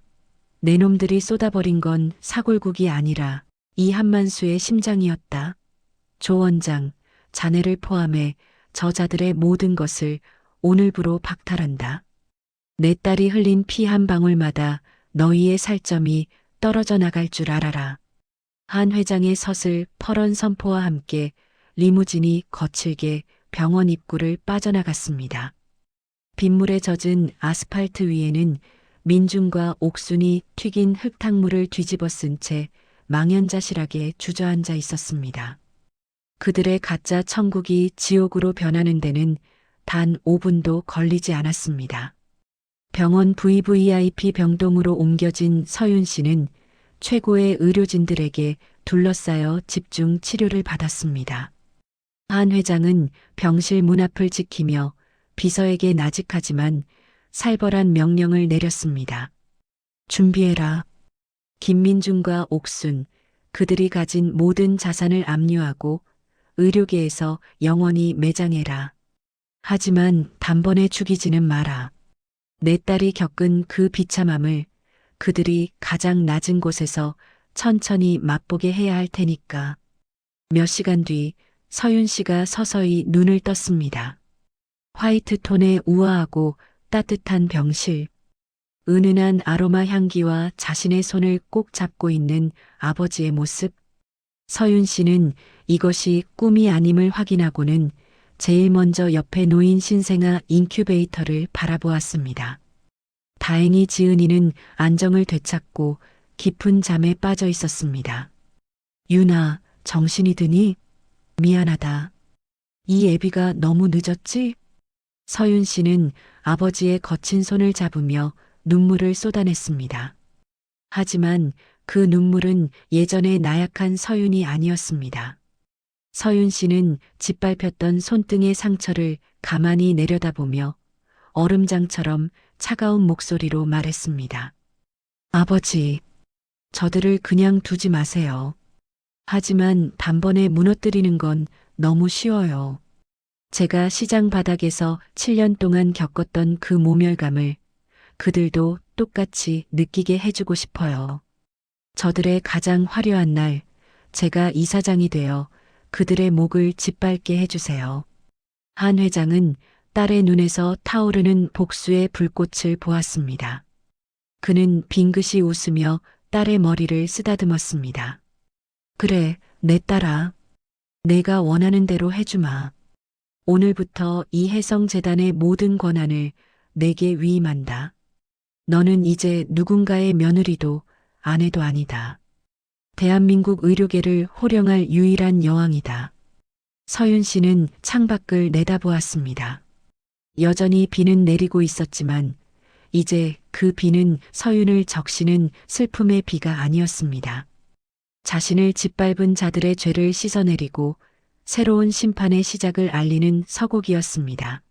내 놈들이 쏟아버린 건 사골국이 아니라 이 한만수의 심장이었다. 조 원장, 자네를 포함해 저자들의 모든 것을 오늘부로 박탈한다. 내 딸이 흘린 피 한 방울마다 너희의 살점이 떨어져 나갈 줄 알아라. 한 회장의 서슬 퍼런 선포와 함께 리무진이 거칠게 병원 입구를 빠져나갔습니다. 빗물에 젖은 아스팔트 위에는 민준과 옥순이 튀긴 흙탕물을 뒤집어 쓴 채 망연자실하게 주저앉아 있었습니다. 그들의 가짜 천국이 지옥으로 변하는 데는 단 5분도 걸리지 않았습니다. 병원 VVIP 병동으로 옮겨진 서윤 씨는 최고의 의료진들에게 둘러싸여 집중 치료를 받았습니다. 한 회장은 병실 문 앞을 지키며 비서에게 나직하지만 살벌한 명령을 내렸습니다. 준비해라. 김민준과 옥순, 그들이 가진 모든 자산을 압류하고 의료계에서 영원히 매장해라. 하지만 단번에 죽이지는 마라. 내 딸이 겪은 그 비참함을 그들이 가장 낮은 곳에서 천천히 맛보게 해야 할 테니까. 몇 시간 뒤 서윤 씨가 서서히 눈을 떴습니다. 화이트 톤의 우아하고 따뜻한 병실, 은은한 아로마 향기와 자신의 손을 꼭 잡고 있는 아버지의 모습. 서윤 씨는 이것이 꿈이 아님을 확인하고는 제일 먼저 옆에 놓인 신생아 인큐베이터를 바라보았습니다. 다행히 지은이는 안정을 되찾고 깊은 잠에 빠져 있었습니다. 윤아, 정신이 드니? 미안하다. 이 애비가 너무 늦었지? 서윤 씨는 아버지의 거친 손을 잡으며 눈물을 쏟아냈습니다. 하지만 그 눈물은 예전의 나약한 서윤이 아니었습니다. 서윤 씨는 짓밟혔던 손등의 상처를 가만히 내려다보며 얼음장처럼 차가운 목소리로 말했습니다. 아버지, 저들을 그냥 두지 마세요. 하지만 단번에 무너뜨리는 건 너무 쉬워요. 제가 시장 바닥에서 7년 동안 겪었던 그 모멸감을 그들도 똑같이 느끼게 해주고 싶어요. 저들의 가장 화려한 날, 제가 이사장이 되어 그들의 목을 짓밟게 해주세요. 한 회장은 딸의 눈에서 타오르는 복수의 불꽃을 보았습니다. 그는 빙긋이 웃으며 딸의 머리를 쓰다듬었습니다. 그래, 내 딸아. 내가 원하는 대로 해주마. 오늘부터 이 혜성재단의 모든 권한을 내게 위임한다. 너는 이제 누군가의 며느리도 아내도 아니다. 대한민국 의료계를 호령할 유일한 여왕이다. 서윤 씨는 창밖을 내다보았습니다. 여전히 비는 내리고 있었지만 이제 그 비는 서윤을 적시는 슬픔의 비가 아니었습니다. 자신을 짓밟은 자들의 죄를 씻어내리고 새로운 심판의 시작을 알리는 서곡이었습니다.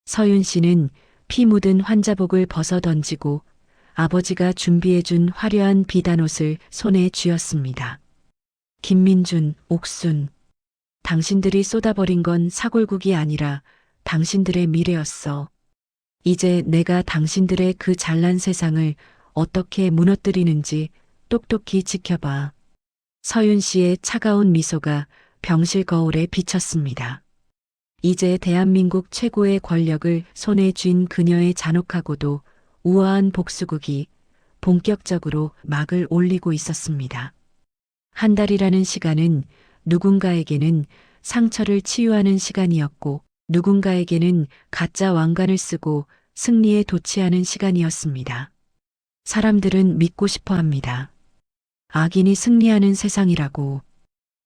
서윤 씨는 피 묻은 환자복을 벗어 던지고 아버지가 준비해준 화려한 비단옷을 손에 쥐었습니다. 김민준, 옥순, 당신들이 쏟아버린 건 사골국이 아니라 당신들의 미래였어. 이제 내가 당신들의 그 잘난 세상을 어떻게 무너뜨리는지 똑똑히 지켜봐. 서윤 씨의 차가운 미소가 병실 거울에 비쳤습니다. 이제 대한민국 최고의 권력을 손에 쥔 그녀의 잔혹하고도 우아한 복수극이 본격적으로 막을 올리고 있었습니다. 한 달이라는 시간은 누군가에게는 상처를 치유하는 시간이었고 누군가에게는 가짜 왕관을 쓰고 승리에 도취하는 시간이었습니다. 사람들은 믿고 싶어 합니다. 악인이 승리하는 세상이라고.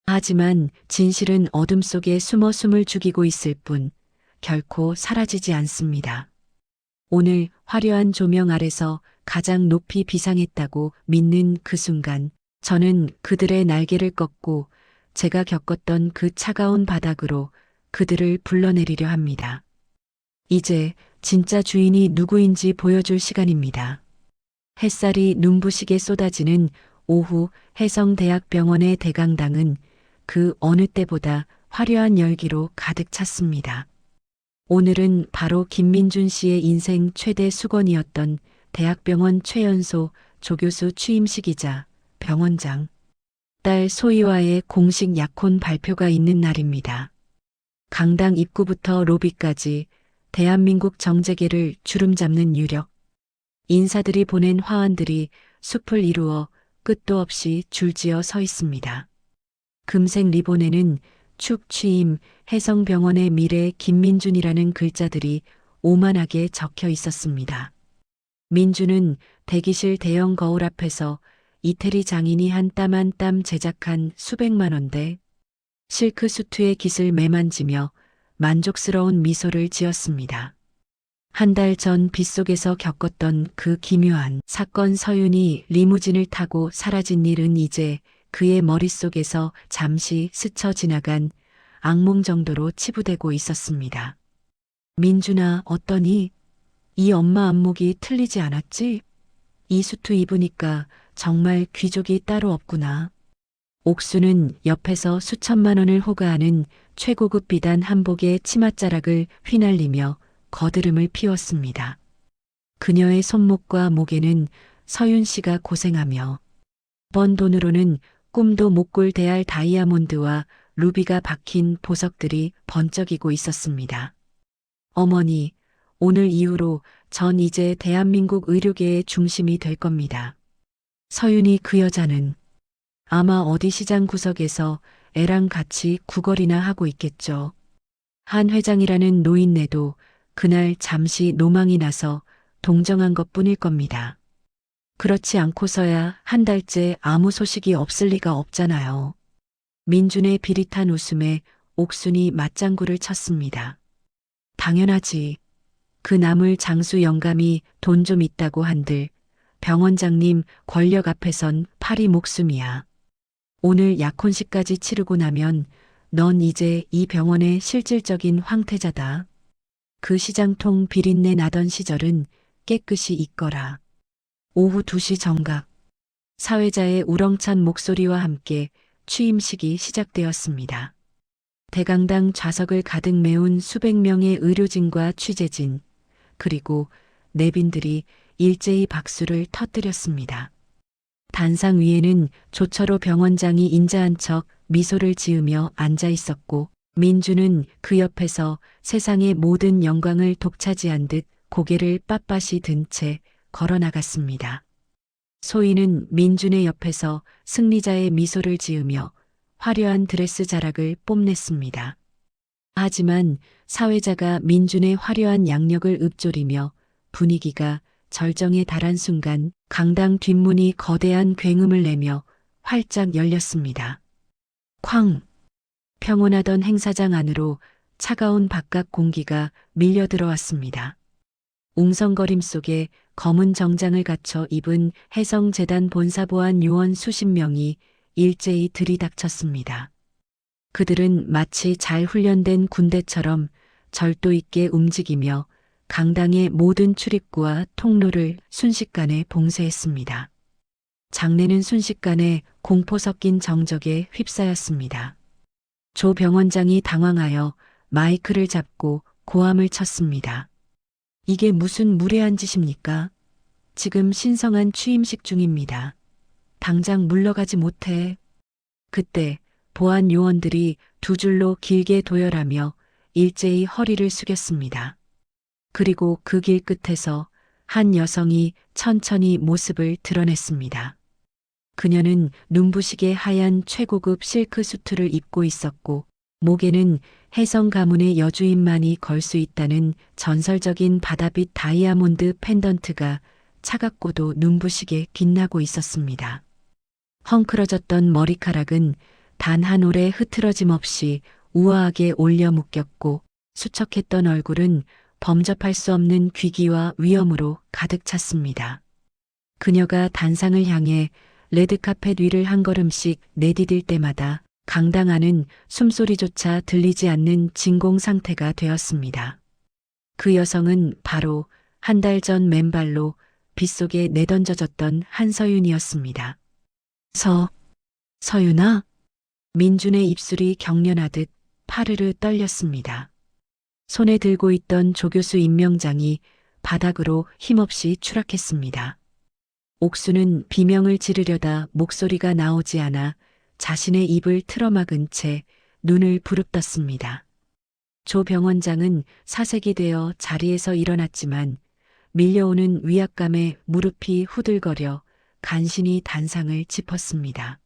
하지만 진실은 어둠 속에 숨어 숨을 죽이고 있을 뿐 결코 사라지지 않습니다. 오늘 화려한 조명 아래서 가장 높이 비상했다고 믿는 그 순간 저는 그들의 날개를 꺾고 제가 겪었던 그 차가운 바닥으로 그들을 불러내리려 합니다. 이제 진짜 주인이 누구인지 보여줄 시간입니다. 햇살이 눈부시게 쏟아지는 오후 혜성대학병원의 대강당은 그 어느 때보다 화려한 열기로 가득 찼습니다. 오늘은 바로 김민준 씨의 인생 최대 수건이었던 대학병원 최연소 조교수 취임식이자 병원장, 딸 소희와의 공식 약혼 발표가 있는 날입니다. 강당 입구부터 로비까지 대한민국 정재계를 주름잡는 유력, 인사들이 보낸 화환들이 숲을 이루어 끝도 없이 줄지어 서 있습니다. 금색 리본에는 축 취임 혜성병원의 미래 김민준이라는 글자들이 오만하게 적혀 있었습니다. 민준은 대기실 대형 거울 앞에서 이태리 장인이 한 땀 한 땀 제작한 수백만 원대 실크 수트의 깃을 매만지며 만족스러운 미소를 지었습니다. 한 달 전 빗속에서 겪었던 그 기묘한 사건, 서윤이 리무진을 타고 사라진 일은 이제 그의 머릿속에서 잠시 스쳐 지나간 악몽 정도로 치부되고 있었습니다. 민준아, 어떠니? 이 엄마 안목이 틀리지 않았지? 이 수트 입으니까 정말 귀족이 따로 없구나. 옥수는 옆에서 수천만 원을 호가하는 최고급 비단 한복의 치맛자락을 휘날리며 거드름을 피웠습니다. 그녀의 손목과 목에는 서윤 씨가 고생하며 번 돈으로는 꿈도 못 꿀 대할 다이아몬드와 루비가 박힌 보석들이 번쩍이고 있었습니다. 어머니, 오늘 이후로 전 이제 대한민국 의료계의 중심이 될 겁니다. 서윤이 그 여자는 아마 어디 시장 구석에서 애랑 같이 구걸이나 하고 있겠죠. 한 회장이라는 노인네도 그날 잠시 노망이 나서 동정한 것뿐일 겁니다. 그렇지 않고서야 한 달째 아무 소식이 없을 리가 없잖아요. 민준의 비릿한 웃음에 옥순이 맞장구를 쳤습니다. 당연하지. 그 나물 장수 영감이 돈 좀 있다고 한들 병원장님 권력 앞에선 팔이 목숨이야. 오늘 약혼식까지 치르고 나면 넌 이제 이 병원의 실질적인 황태자다. 그 시장통 비린내 나던 시절은 깨끗이 잊거라. 오후 2시 정각. 사회자의 우렁찬 목소리와 함께 취임식이 시작되었습니다. 대강당 좌석을 가득 메운 수백 명의 의료진과 취재진, 그리고 내빈들이 일제히 박수를 터뜨렸습니다. 단상 위에는 조철호 병원장이 인자한 척 미소를 지으며 앉아 있었고, 민주는 그 옆에서 세상의 모든 영광을 독차지한 듯 고개를 빳빳이 든 채 걸어 나갔습니다. 소희는 민준의 옆에서 승리자의 미소를 지으며 화려한 드레스 자락을 뽐냈습니다. 하지만 사회자가 민준의 화려한 양력을 읊조리며 분위기가 절정에 달한 순간 강당 뒷문이 거대한 굉음을 내며 활짝 열렸습니다. 쾅! 평온하던 행사장 안으로 차가운 바깥 공기가 밀려 들어왔습니다. 웅성거림 속에 검은 정장을 갖춰 입은 해성재단 본사보안 요원 수십 명이 일제히 들이닥쳤습니다. 그들은 마치 잘 훈련된 군대처럼 절도 있게 움직이며 강당의 모든 출입구와 통로를 순식간에 봉쇄했습니다. 장내는 순식간에 공포 섞인 정적에 휩싸였습니다. 조 병원장이 당황하여 마이크를 잡고 고함을 쳤습니다. 이게 무슨 무례한 짓입니까? 지금 신성한 취임식 중입니다. 당장 물러가지 못해. 그때 보안 요원들이 두 줄로 길게 도열하며 일제히 허리를 숙였습니다. 그리고 그 길 끝에서 한 여성이 천천히 모습을 드러냈습니다. 그녀는 눈부시게 하얀 최고급 실크 수트를 입고 있었고, 목에는 해성 가문의 여주인만이 걸 수 있다는 전설적인 바다빛 다이아몬드 펜던트가 차갑고도 눈부시게 빛나고 있었습니다. 헝클어졌던 머리카락은 단 한 올의 흐트러짐 없이 우아하게 올려 묶였고, 수척했던 얼굴은 범접할 수 없는 귀기와 위엄으로 가득 찼습니다. 그녀가 단상을 향해 레드카펫 위를 한 걸음씩 내디딜 때마다 강당 안은 숨소리조차 들리지 않는 진공 상태가 되었습니다. 그 여성은 바로 한 달 전 맨발로 빗속에 내던져졌던 한서윤이었습니다. 서윤아? 민준의 입술이 경련하듯 파르르 떨렸습니다. 손에 들고 있던 조교수 임명장이 바닥으로 힘없이 추락했습니다. 옥수는 비명을 지르려다 목소리가 나오지 않아 자신의 입을 틀어막은 채 눈을 부릅떴습니다. 조 병원장은 사색이 되어 자리에서 일어났지만 밀려오는 위압감에 무릎이 후들거려 간신히 단상을 짚었습니다.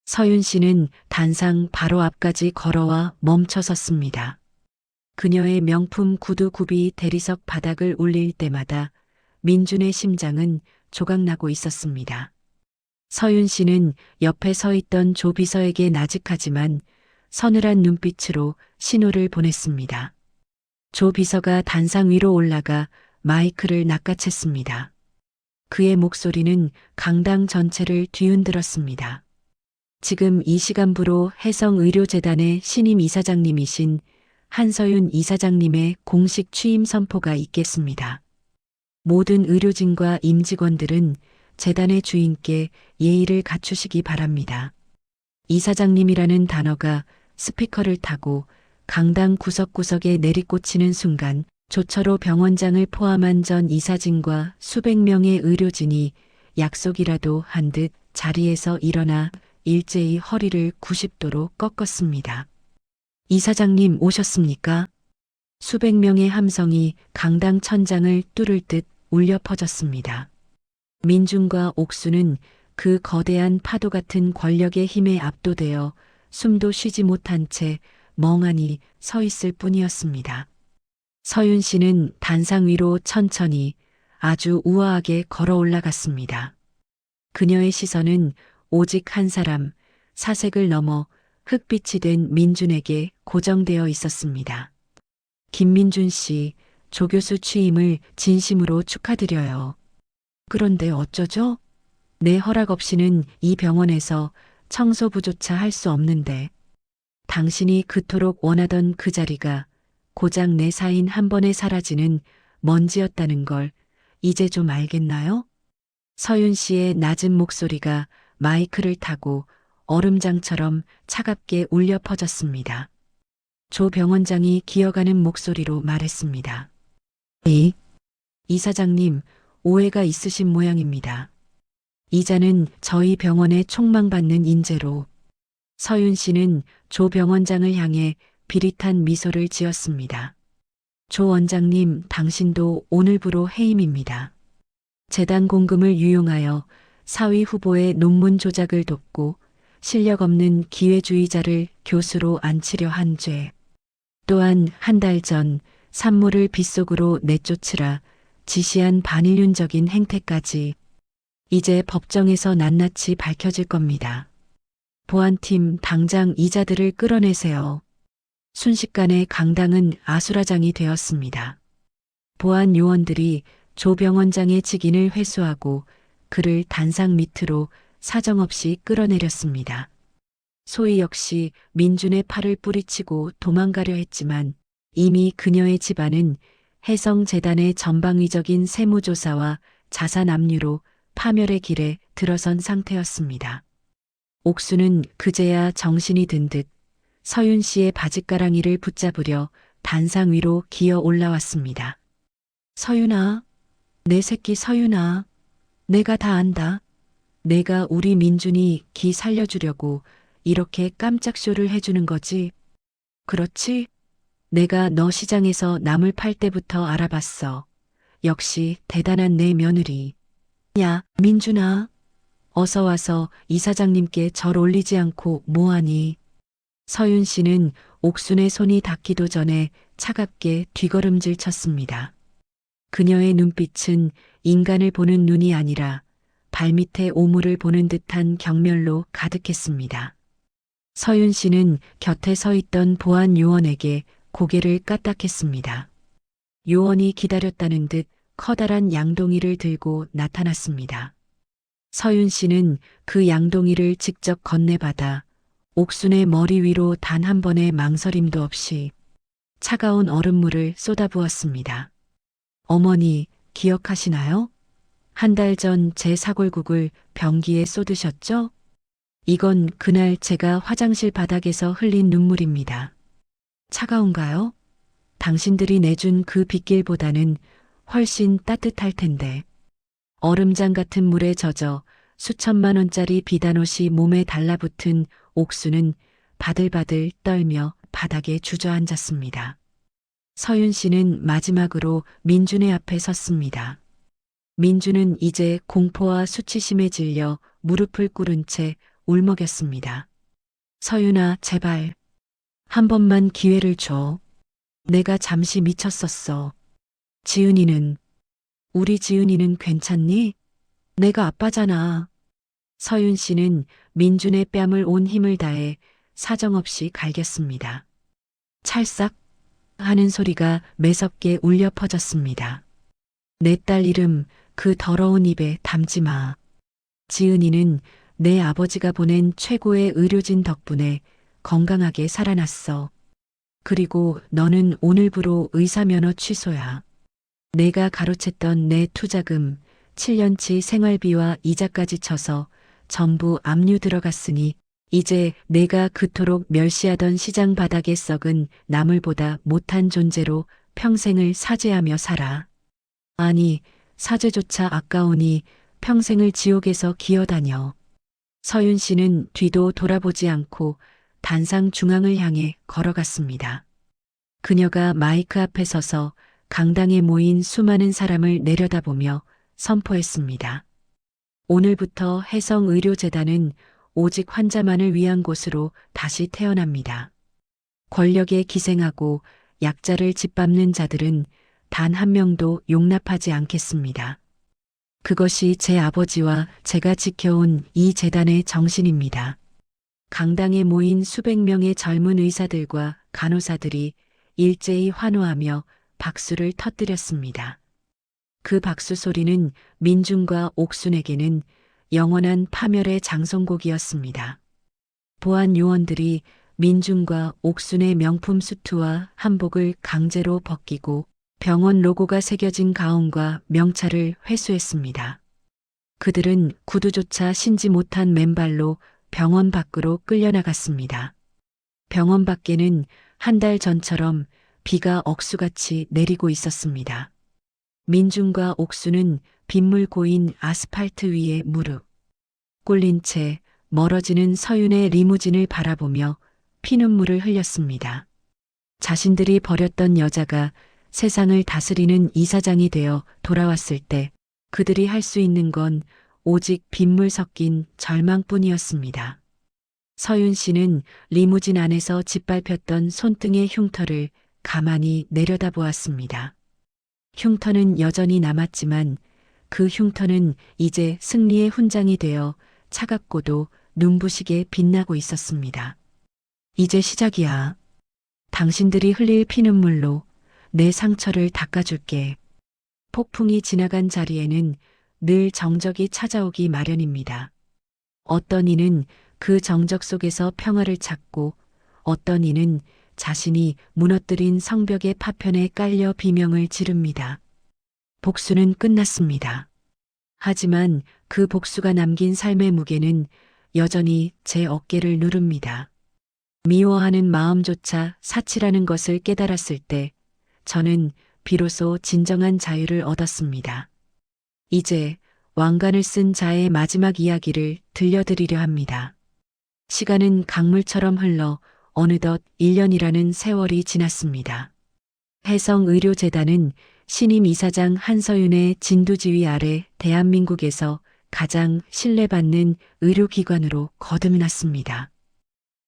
서윤 씨는 단상 바로 앞까지 걸어와 멈춰 섰습니다. 그녀의 명품 구두굽이 대리석 바닥을 울릴 때마다 민준의 심장은 조각나고 있었습니다. 서윤 씨는 옆에 서 있던 조 비서에게 나직하지만 서늘한 눈빛으로 신호를 보냈습니다. 조 비서가 단상 위로 올라가 마이크를 낚아챘습니다. 그의 목소리는 강당 전체를 뒤흔들었습니다. 지금 이 시간부로 해성의료재단의 신임 이사장님이신 한서윤 이사장님의 공식 취임 선포가 있겠습니다. 모든 의료진과 임직원들은 재단의 주인께 예의를 갖추시기 바랍니다. 이사장님이라는 단어가 스피커를 타고 강당 구석구석에 내리꽂히는 순간 조철호 병원장을 포함한 전 이사진과 수백 명의 의료진이 약속이라도 한 듯 자리에서 일어나 일제히 허리를 90도로 꺾었습니다. 이사장님 오셨습니까? 수백 명의 함성이 강당 천장을 뚫을 듯 울려 퍼졌습니다. 민준과 옥수는 그 거대한 파도 같은 권력의 힘에 압도되어 숨도 쉬지 못한 채 멍하니 서 있을 뿐이었습니다. 서윤 씨는 단상 위로 천천히 아주 우아하게 걸어 올라갔습니다. 그녀의 시선은 오직 한 사람, 사색을 넘어 흑빛이 된 민준에게 고정되어 있었습니다. 김민준 씨, 조 교수 취임을 진심으로 축하드려요. 그런데 어쩌죠? 내 허락 없이는 이 병원에서 청소부조차 할 수 없는데. 당신이 그토록 원하던 그 자리가 고작 내 사인 한 번에 사라지는 먼지였다는 걸 이제 좀 알겠나요? 서윤 씨의 낮은 목소리가 마이크를 타고 얼음장처럼 차갑게 울려 퍼졌습니다. 조 병원장이 기어가는 목소리로 말했습니다. 이 사장님, 오해가 있으신 모양입니다. 이자는 저희 병원에 촉망받는 인재로. 서윤 씨는 조 병원장을 향해 비릿한 미소를 지었습니다. 조 원장님, 당신도 오늘부로 해임입니다. 재단 공금을 유용하여 사위 후보의 논문 조작을 돕고 실력 없는 기회주의자를 교수로 앉히려 한 죄. 또한 한 달 전 산모를 빗속으로 내쫓으라 지시한 반인륜적인 행태까지 이제 법정에서 낱낱이 밝혀질 겁니다. 보안팀 당장 이자들을 끌어내세요. 순식간에 강당은 아수라장이 되었습니다. 보안 요원들이 조 병원장의 직인을 회수하고 그를 단상 밑으로 사정없이 끌어내렸습니다. 소희 역시 민준의 팔을 뿌리치고 도망가려 했지만 이미 그녀의 집안은 혜성재단의 전방위적인 세무조사와 자산 압류로 파멸의 길에 들어선 상태였습니다. 옥수는 그제야 정신이 든 듯 서윤 씨의 바짓가랑이를 붙잡으려 단상 위로 기어 올라왔습니다. 서윤아, 내 새끼 서윤아, 내가 다 안다. 내가 우리 민준이 기 살려주려고 이렇게 깜짝 쇼를 해주는 거지. 그렇지? 내가 너 시장에서 나물 팔 때부터 알아봤어. 역시 대단한 내 며느리. 야, 민준아. 어서 와서 이 사장님께 절 올리지 않고 뭐하니? 서윤 씨는 옥순의 손이 닿기도 전에 차갑게 뒷걸음질 쳤습니다. 그녀의 눈빛은 인간을 보는 눈이 아니라 발밑에 오물을 보는 듯한 경멸로 가득했습니다. 서윤 씨는 곁에 서 있던 보안 요원에게 고개를 까딱했습니다. 요원이 기다렸다는 듯 커다란 양동이를 들고 나타났습니다. 서윤 씨는 그 양동이를 직접 건네받아 옥순의 머리 위로 단 한 번의 망설임도 없이 차가운 얼음물을 쏟아부었습니다. 어머니, 기억하시나요? 한 달 전 제 사골국을 변기에 쏟으셨죠? 이건 그날 제가 화장실 바닥에서 흘린 눈물입니다. 차가운가요? 당신들이 내준 그 빗길보다는 훨씬 따뜻할 텐데. 얼음장 같은 물에 젖어 수천만 원짜리 비단옷이 몸에 달라붙은 옥수는 바들바들 떨며 바닥에 주저앉았습니다. 서윤 씨는 마지막으로 민준의 앞에 섰습니다. 민준은 이제 공포와 수치심에 질려 무릎을 꿇은 채 울먹였습니다. 서윤아, 제발. 한 번만 기회를 줘. 내가 잠시 미쳤었어. 지은이는, 우리 지은이는 괜찮니? 내가 아빠잖아. 서윤 씨는 민준의 뺨을 온 힘을 다해 사정없이 갈겼습니다. 찰싹 하는 소리가 매섭게 울려 퍼졌습니다. 내 딸 이름 그 더러운 입에 담지 마. 지은이는 내 아버지가 보낸 최고의 의료진 덕분에 건강하게 살아났어. 그리고 너는 오늘부로 의사 면허 취소야. 내가 가로챘던 내 투자금, 7년치 생활비와 이자까지 쳐서 전부 압류 들어갔으니 이제 내가 그토록 멸시하던 시장 바닥에 썩은 나물보다 못한 존재로 평생을 사죄하며 살아. 아니, 사죄조차 아까우니 평생을 지옥에서 기어다녀. 서윤 씨는 뒤도 돌아보지 않고 단상 중앙을 향해 걸어갔습니다. 그녀가 마이크 앞에 서서 강당에 모인 수많은 사람을 내려다보며 선포했습니다. 오늘부터 혜성의료재단은 오직 환자만을 위한 곳으로 다시 태어납니다. 권력에 기생하고 약자를 짓밟는 자들은 단 한 명도 용납하지 않겠습니다. 그것이 제 아버지와 제가 지켜온 이 재단의 정신입니다. 강당에 모인 수백 명의 젊은 의사들과 간호사들이 일제히 환호하며 박수를 터뜨렸습니다. 그 박수 소리는 민중과 옥순에게는 영원한 파멸의 장송곡이었습니다. 보안 요원들이 민중과 옥순의 명품 수트와 한복을 강제로 벗기고 병원 로고가 새겨진 가운과 명찰을 회수했습니다. 그들은 구두조차 신지 못한 맨발로 병원 밖으로 끌려나갔습니다. 병원 밖에는 한 달 전처럼 비가 억수같이 내리고 있었습니다. 민중과 옥수는 빗물 고인 아스팔트 위에 무릎 꿇린 채 멀어지는 서윤의 리무진을 바라보며 피눈물을 흘렸습니다. 자신들이 버렸던 여자가 세상을 다스리는 이사장이 되어 돌아왔을 때 그들이 할 수 있는 건 오직 빗물 섞인 절망뿐이었습니다. 서윤 씨는 리무진 안에서 짓밟혔던 손등의 흉터를 가만히 내려다보았습니다. 흉터는 여전히 남았지만 그 흉터는 이제 승리의 훈장이 되어 차갑고도 눈부시게 빛나고 있었습니다. 이제 시작이야. 당신들이 흘릴 피눈물로 내 상처를 닦아줄게. 폭풍이 지나간 자리에는 늘 정적이 찾아오기 마련입니다. 어떤 이는 그 정적 속에서 평화를 찾고 어떤 이는 자신이 무너뜨린 성벽의 파편에 깔려 비명을 지릅니다. 복수는 끝났습니다. 하지만 그 복수가 남긴 삶의 무게는 여전히 제 어깨를 누릅니다. 미워하는 마음조차 사치라는 것을 깨달았을 때 저는 비로소 진정한 자유를 얻었습니다. 이제 왕관을 쓴 자의 마지막 이야기를 들려드리려 합니다. 시간은 강물처럼 흘러 어느덧 1년이라는 세월이 지났습니다. 해성의료재단은 신임 이사장 한서윤의 진두지휘 아래 대한민국에서 가장 신뢰받는 의료기관으로 거듭났습니다.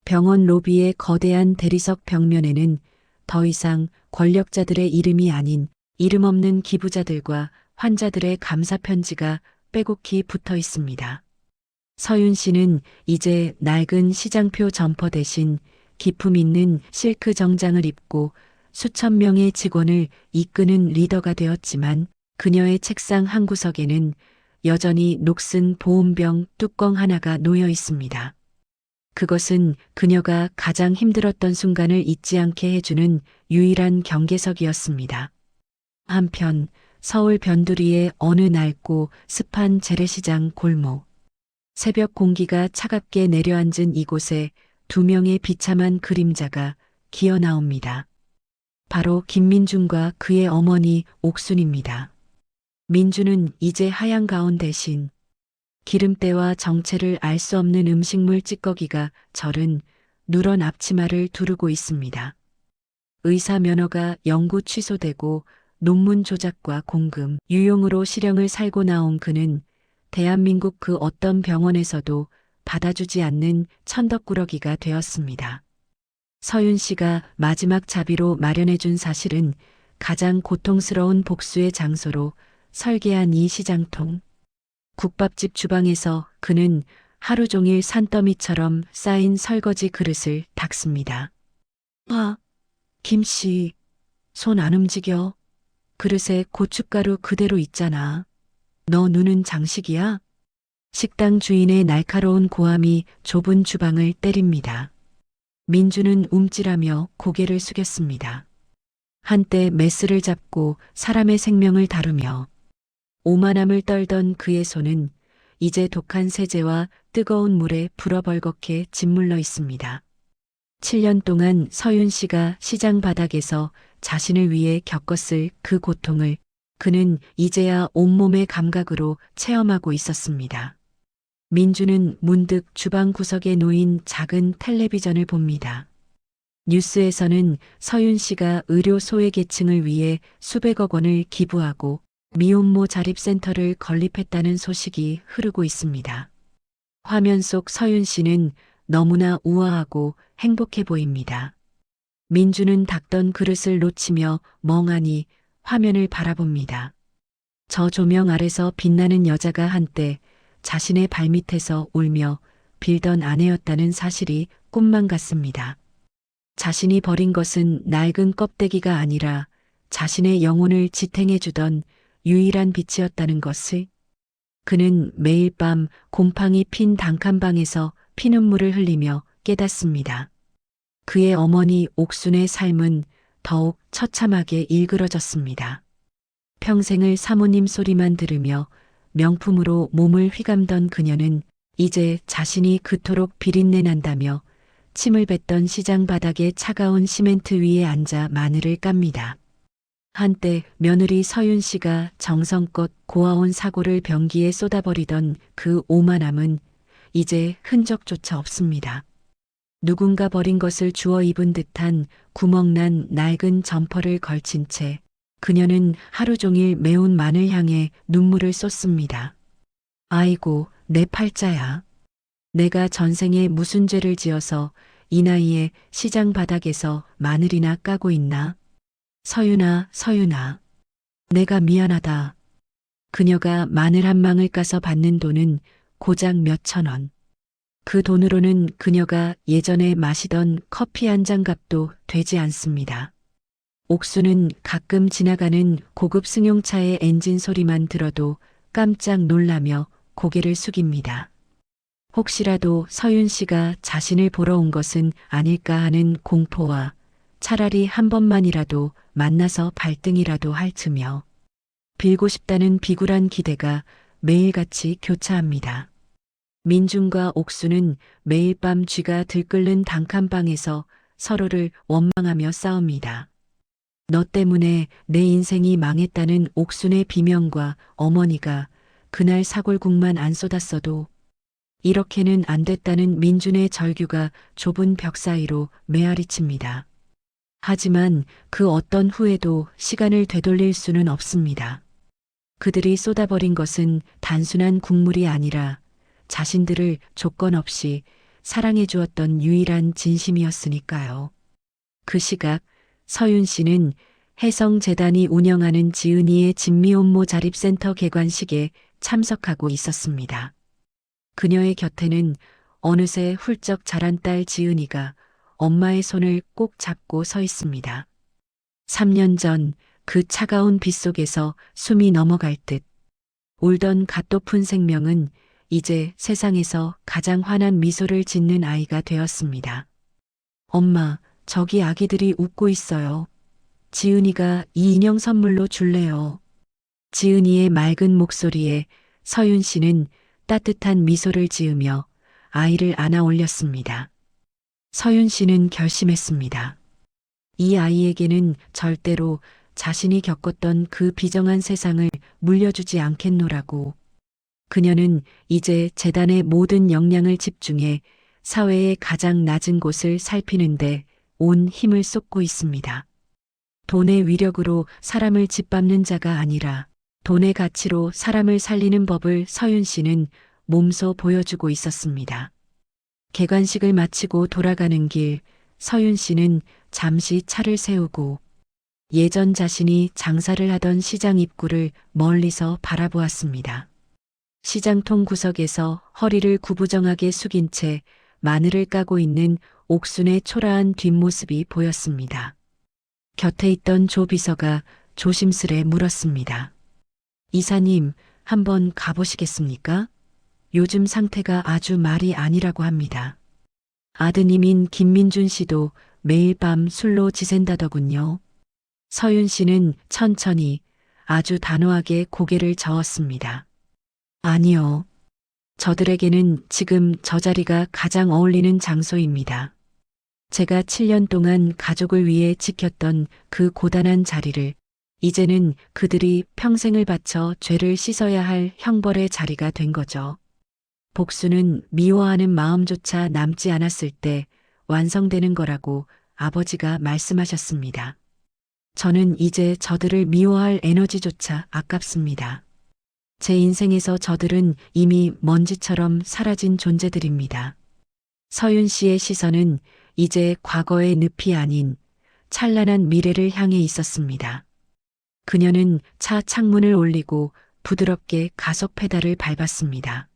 병원 로비의 거대한 대리석 벽면에는 더 이상 권력자들의 이름이 아닌 이름 없는 기부자들과 환자들의 감사 편지가 빼곡히 붙어 있습니다. 서윤 씨는 이제 낡은 시장표 점퍼 대신 기품 있는 실크 정장을 입고 수천 명의 직원을 이끄는 리더가 되었지만 그녀의 책상 한 구석에는 여전히 녹슨 보온병 뚜껑 하나가 놓여 있습니다. 그것은 그녀가 가장 힘들었던 순간을 잊지 않게 해주는 유일한 경계석이었습니다. 한편 서울 변두리의 어느 낡고 습한 재래시장 골목. 새벽 공기가 차갑게 내려앉은 이곳에 두 명의 비참한 그림자가 기어 나옵니다. 바로 김민중과 그의 어머니 옥순입니다. 민주는 이제 하얀 가운 대신 기름때와 정체를 알 수 없는 음식물 찌꺼기가 절은 누런 앞치마를 두르고 있습니다. 의사 면허가 영구 취소되고 논문 조작과 공금, 유용으로 실형을 살고 나온 그는 대한민국 그 어떤 병원에서도 받아주지 않는 천덕꾸러기가 되었습니다. 서윤 씨가 마지막 자비로 마련해준 사실은 가장 고통스러운 복수의 장소로 설계한 이 시장통. 국밥집 주방에서 그는 하루 종일 산더미처럼 쌓인 설거지 그릇을 닦습니다. 아, 김씨, 손 안 움직여. 그릇에 고춧가루 그대로 있잖아. 너 눈은 장식이야? 식당 주인의 날카로운 고함이 좁은 주방을 때립니다. 민주는 움찔하며 고개를 숙였습니다. 한때 메스를 잡고 사람의 생명을 다루며 오만함을 떨던 그의 손은 이제 독한 세제와 뜨거운 물에 불어벌겋게 짓물러 있습니다. 7년 동안 서윤 씨가 시장 바닥에서 자신을 위해 겪었을 그 고통을 그는 이제야 온몸의 감각으로 체험하고 있었습니다. 민주는 문득 주방 구석에 놓인 작은 텔레비전을 봅니다. 뉴스에서는 서윤 씨가 의료 소외계층을 위해 수백억 원을 기부하고 미혼모 자립센터를 건립했다는 소식이 흐르고 있습니다. 화면 속 서윤 씨는 너무나 우아하고 행복해 보입니다. 민주는 닦던 그릇을 놓치며 멍하니 화면을 바라봅니다. 저 조명 아래서 빛나는 여자가 한때 자신의 발밑에서 울며 빌던 아내였다는 사실이 꿈만 같습니다. 자신이 버린 것은 낡은 껍데기가 아니라 자신의 영혼을 지탱해주던 유일한 빛이었다는 것을 그는 매일 밤 곰팡이 핀 단칸방에서 피눈물을 흘리며 깨닫습니다. 그의 어머니 옥순의 삶은 더욱 처참하게 일그러졌습니다. 평생을 사모님 소리만 들으며 명품으로 몸을 휘감던 그녀는 이제 자신이 그토록 비린내 난다며 침을 뱉던 시장 바닥의 차가운 시멘트 위에 앉아 마늘을 깝니다. 한때 며느리 서윤 씨가 정성껏 고아온 사고를 변기에 쏟아버리던 그 오만함은 이제 흔적조차 없습니다. 누군가 버린 것을 주워 입은 듯한 구멍난 낡은 점퍼를 걸친 채 그녀는 하루 종일 매운 마늘 향에 눈물을 쏟습니다. 아이고, 내 팔자야. 내가 전생에 무슨 죄를 지어서 이 나이에 시장 바닥에서 마늘이나 까고 있나? 서윤아, 서윤아. 내가 미안하다. 그녀가 마늘 한 망을 까서 받는 돈은 고작 몇천 원. 그 돈으로는 그녀가 예전에 마시던 커피 한 잔 값도 되지 않습니다. 옥수는 가끔 지나가는 고급 승용차의 엔진 소리만 들어도 깜짝 놀라며 고개를 숙입니다. 혹시라도 서윤 씨가 자신을 보러 온 것은 아닐까 하는 공포와 차라리 한 번만이라도 만나서 발등이라도 핥으며 빌고 싶다는 비굴한 기대가 매일같이 교차합니다. 민중과 옥수는 매일 밤 쥐가 들끓는 단칸방에서 서로를 원망하며 싸웁니다. 너 때문에 내 인생이 망했다는 옥순의 비명과 어머니가 그날 사골국만 안 쏟았어도 이렇게는 안 됐다는 민준의 절규가 좁은 벽 사이로 메아리칩니다. 하지만 그 어떤 후에도 시간을 되돌릴 수는 없습니다. 그들이 쏟아버린 것은 단순한 국물이 아니라 자신들을 조건 없이 사랑해 주었던 유일한 진심이었으니까요. 그 시각 서윤 씨는 혜성재단이 운영하는 지은이의 진미혼모 자립센터 개관식에 참석하고 있었습니다. 그녀의 곁에는 어느새 훌쩍 자란 딸 지은이가 엄마의 손을 꼭 잡고 서 있습니다. 3년 전 그 차가운 빛 속에서 숨이 넘어갈 듯 울던 갓도픈 생명은 이제 세상에서 가장 환한 미소를 짓는 아이가 되었습니다. 엄마, 저기 아기들이 웃고 있어요. 지은이가 이 인형 선물로 줄래요. 지은이의 맑은 목소리에 서윤 씨는 따뜻한 미소를 지으며 아이를 안아 올렸습니다. 서윤 씨는 결심했습니다. 이 아이에게는 절대로 자신이 겪었던 그 비정한 세상을 물려주지 않겠노라고. 그녀는 이제 재단의 모든 역량을 집중해 사회의 가장 낮은 곳을 살피는데 온 힘을 쏟고 있습니다. 돈의 위력으로 사람을 짓밟는 자가 아니라 돈의 가치로 사람을 살리는 법을 서윤 씨는 몸소 보여주고 있었습니다. 개관식을 마치고 돌아가는 길, 서윤 씨는 잠시 차를 세우고 예전 자신이 장사를 하던 시장 입구를 멀리서 바라보았습니다. 시장통 구석에서 허리를 구부정하게 숙인 채 마늘을 까고 있는 옥순의 초라한 뒷모습이 보였습니다. 곁에 있던 조 비서가 조심스레 물었습니다. 이사님, 한번 가보시겠습니까? 요즘 상태가 아주 말이 아니라고 합니다. 아드님인 김민준 씨도 매일 밤 술로 지샌다더군요. 서윤 씨는 천천히 아주 단호하게 고개를 저었습니다. 아니요. 저들에게는 지금 저 자리가 가장 어울리는 장소입니다. 제가 7년 동안 가족을 위해 지켰던 그 고단한 자리를 이제는 그들이 평생을 바쳐 죄를 씻어야 할 형벌의 자리가 된 거죠. 복수는 미워하는 마음조차 남지 않았을 때 완성되는 거라고 아버지가 말씀하셨습니다. 저는 이제 저들을 미워할 에너지조차 아깝습니다. 제 인생에서 저들은 이미 먼지처럼 사라진 존재들입니다. 서윤 씨의 시선은 이제 과거의 늪이 아닌 찬란한 미래를 향해 있었습니다. 그녀는 차 창문을 올리고 부드럽게 가속 페달을 밟았습니다.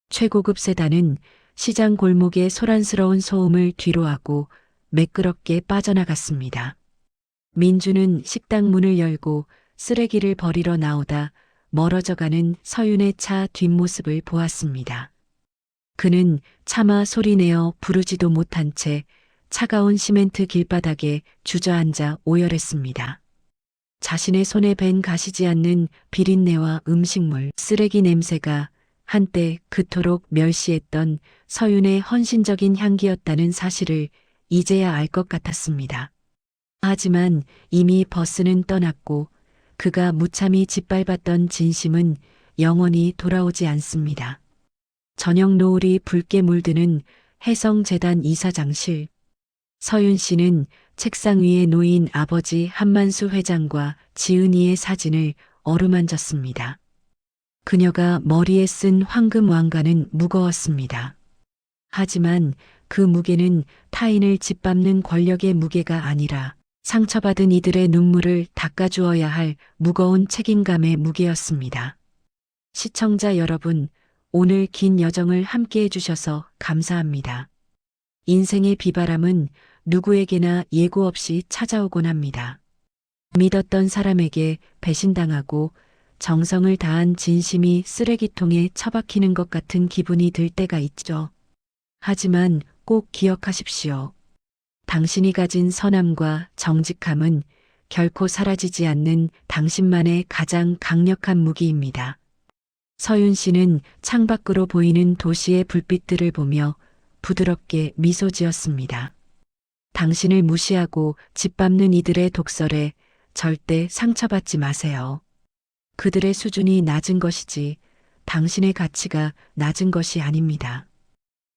최고급 세단은 시장 골목의 소란스러운 소음을 뒤로하고 매끄럽게 빠져나갔습니다. 민주는 식당 문을 열고 쓰레기를 버리러 나오다 멀어져가는 서윤의 차 뒷모습을 보았습니다. 그는 차마 소리내어 부르지도 못한 채 차가운 시멘트 길바닥에 주저앉아 오열했습니다. 자신의 손에 밴 가시지 않는 비린내와 음식물, 쓰레기 냄새가 한때 그토록 멸시했던 서윤의 헌신적인 향기였다는 사실을 이제야 알 것 같았습니다. 하지만 이미 버스는 떠났고 그가 무참히 짓밟았던 진심은 영원히 돌아오지 않습니다. 저녁 노을이 붉게 물드는 해성재단 이사장실. 서윤 씨는 책상 위에 놓인 아버지 한만수 회장과 지은이의 사진을 어루만졌습니다. 그녀가 머리에 쓴 황금 왕관은 무거웠습니다. 하지만 그 무게는 타인을 짓밟는 권력의 무게가 아니라 상처받은 이들의 눈물을 닦아주어야 할 무거운 책임감의 무게였습니다. 시청자 여러분, 오늘 긴 여정을 함께 해주셔서 감사합니다. 인생의 비바람은 누구에게나 예고 없이 찾아오곤 합니다. 믿었던 사람에게 배신당하고 정성을 다한 진심이 쓰레기통에 처박히는 것 같은 기분이 들 때가 있죠. 하지만 꼭 기억하십시오. 당신이 가진 선함과 정직함은 결코 사라지지 않는 당신만의 가장 강력한 무기입니다. 서윤 씨는 창밖으로 보이는 도시의 불빛들을 보며 부드럽게 미소 지었습니다. 당신을 무시하고 짓밟는 이들의 독설에 절대 상처받지 마세요. 그들의 수준이 낮은 것이지 당신의 가치가 낮은 것이 아닙니다.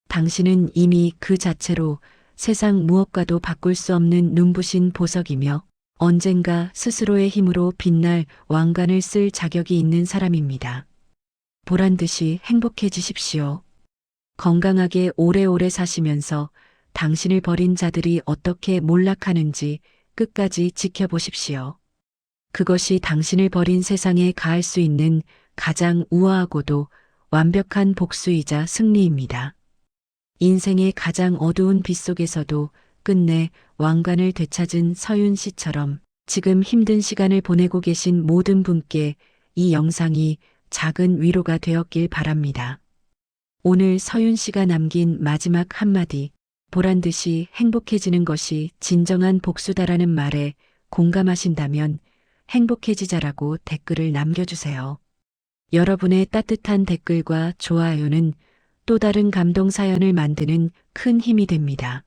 당신은 이미 그 자체로 세상 무엇과도 바꿀 수 없는 눈부신 보석이며 언젠가 스스로의 힘으로 빛날 왕관을 쓸 자격이 있는 사람입니다. 보란 듯이 행복해지십시오. 건강하게 오래오래 사시면서 당신을 버린 자들이 어떻게 몰락하는지 끝까지 지켜보십시오. 그것이 당신을 버린 세상에 가할 수 있는 가장 우아하고도 완벽한 복수이자 승리입니다. 인생의 가장 어두운 빛 속에서도 끝내 왕관을 되찾은 서윤 씨처럼 지금 힘든 시간을 보내고 계신 모든 분께 이 영상이 작은 위로가 되었길 바랍니다. 오늘 서윤 씨가 남긴 마지막 한마디, 보란 듯이 행복해지는 것이 진정한 복수다라는 말에 공감하신다면 행복해지자라고 댓글을 남겨주세요. 여러분의 따뜻한 댓글과 좋아요는 또 다른 감동 사연을 만드는 큰 힘이 됩니다.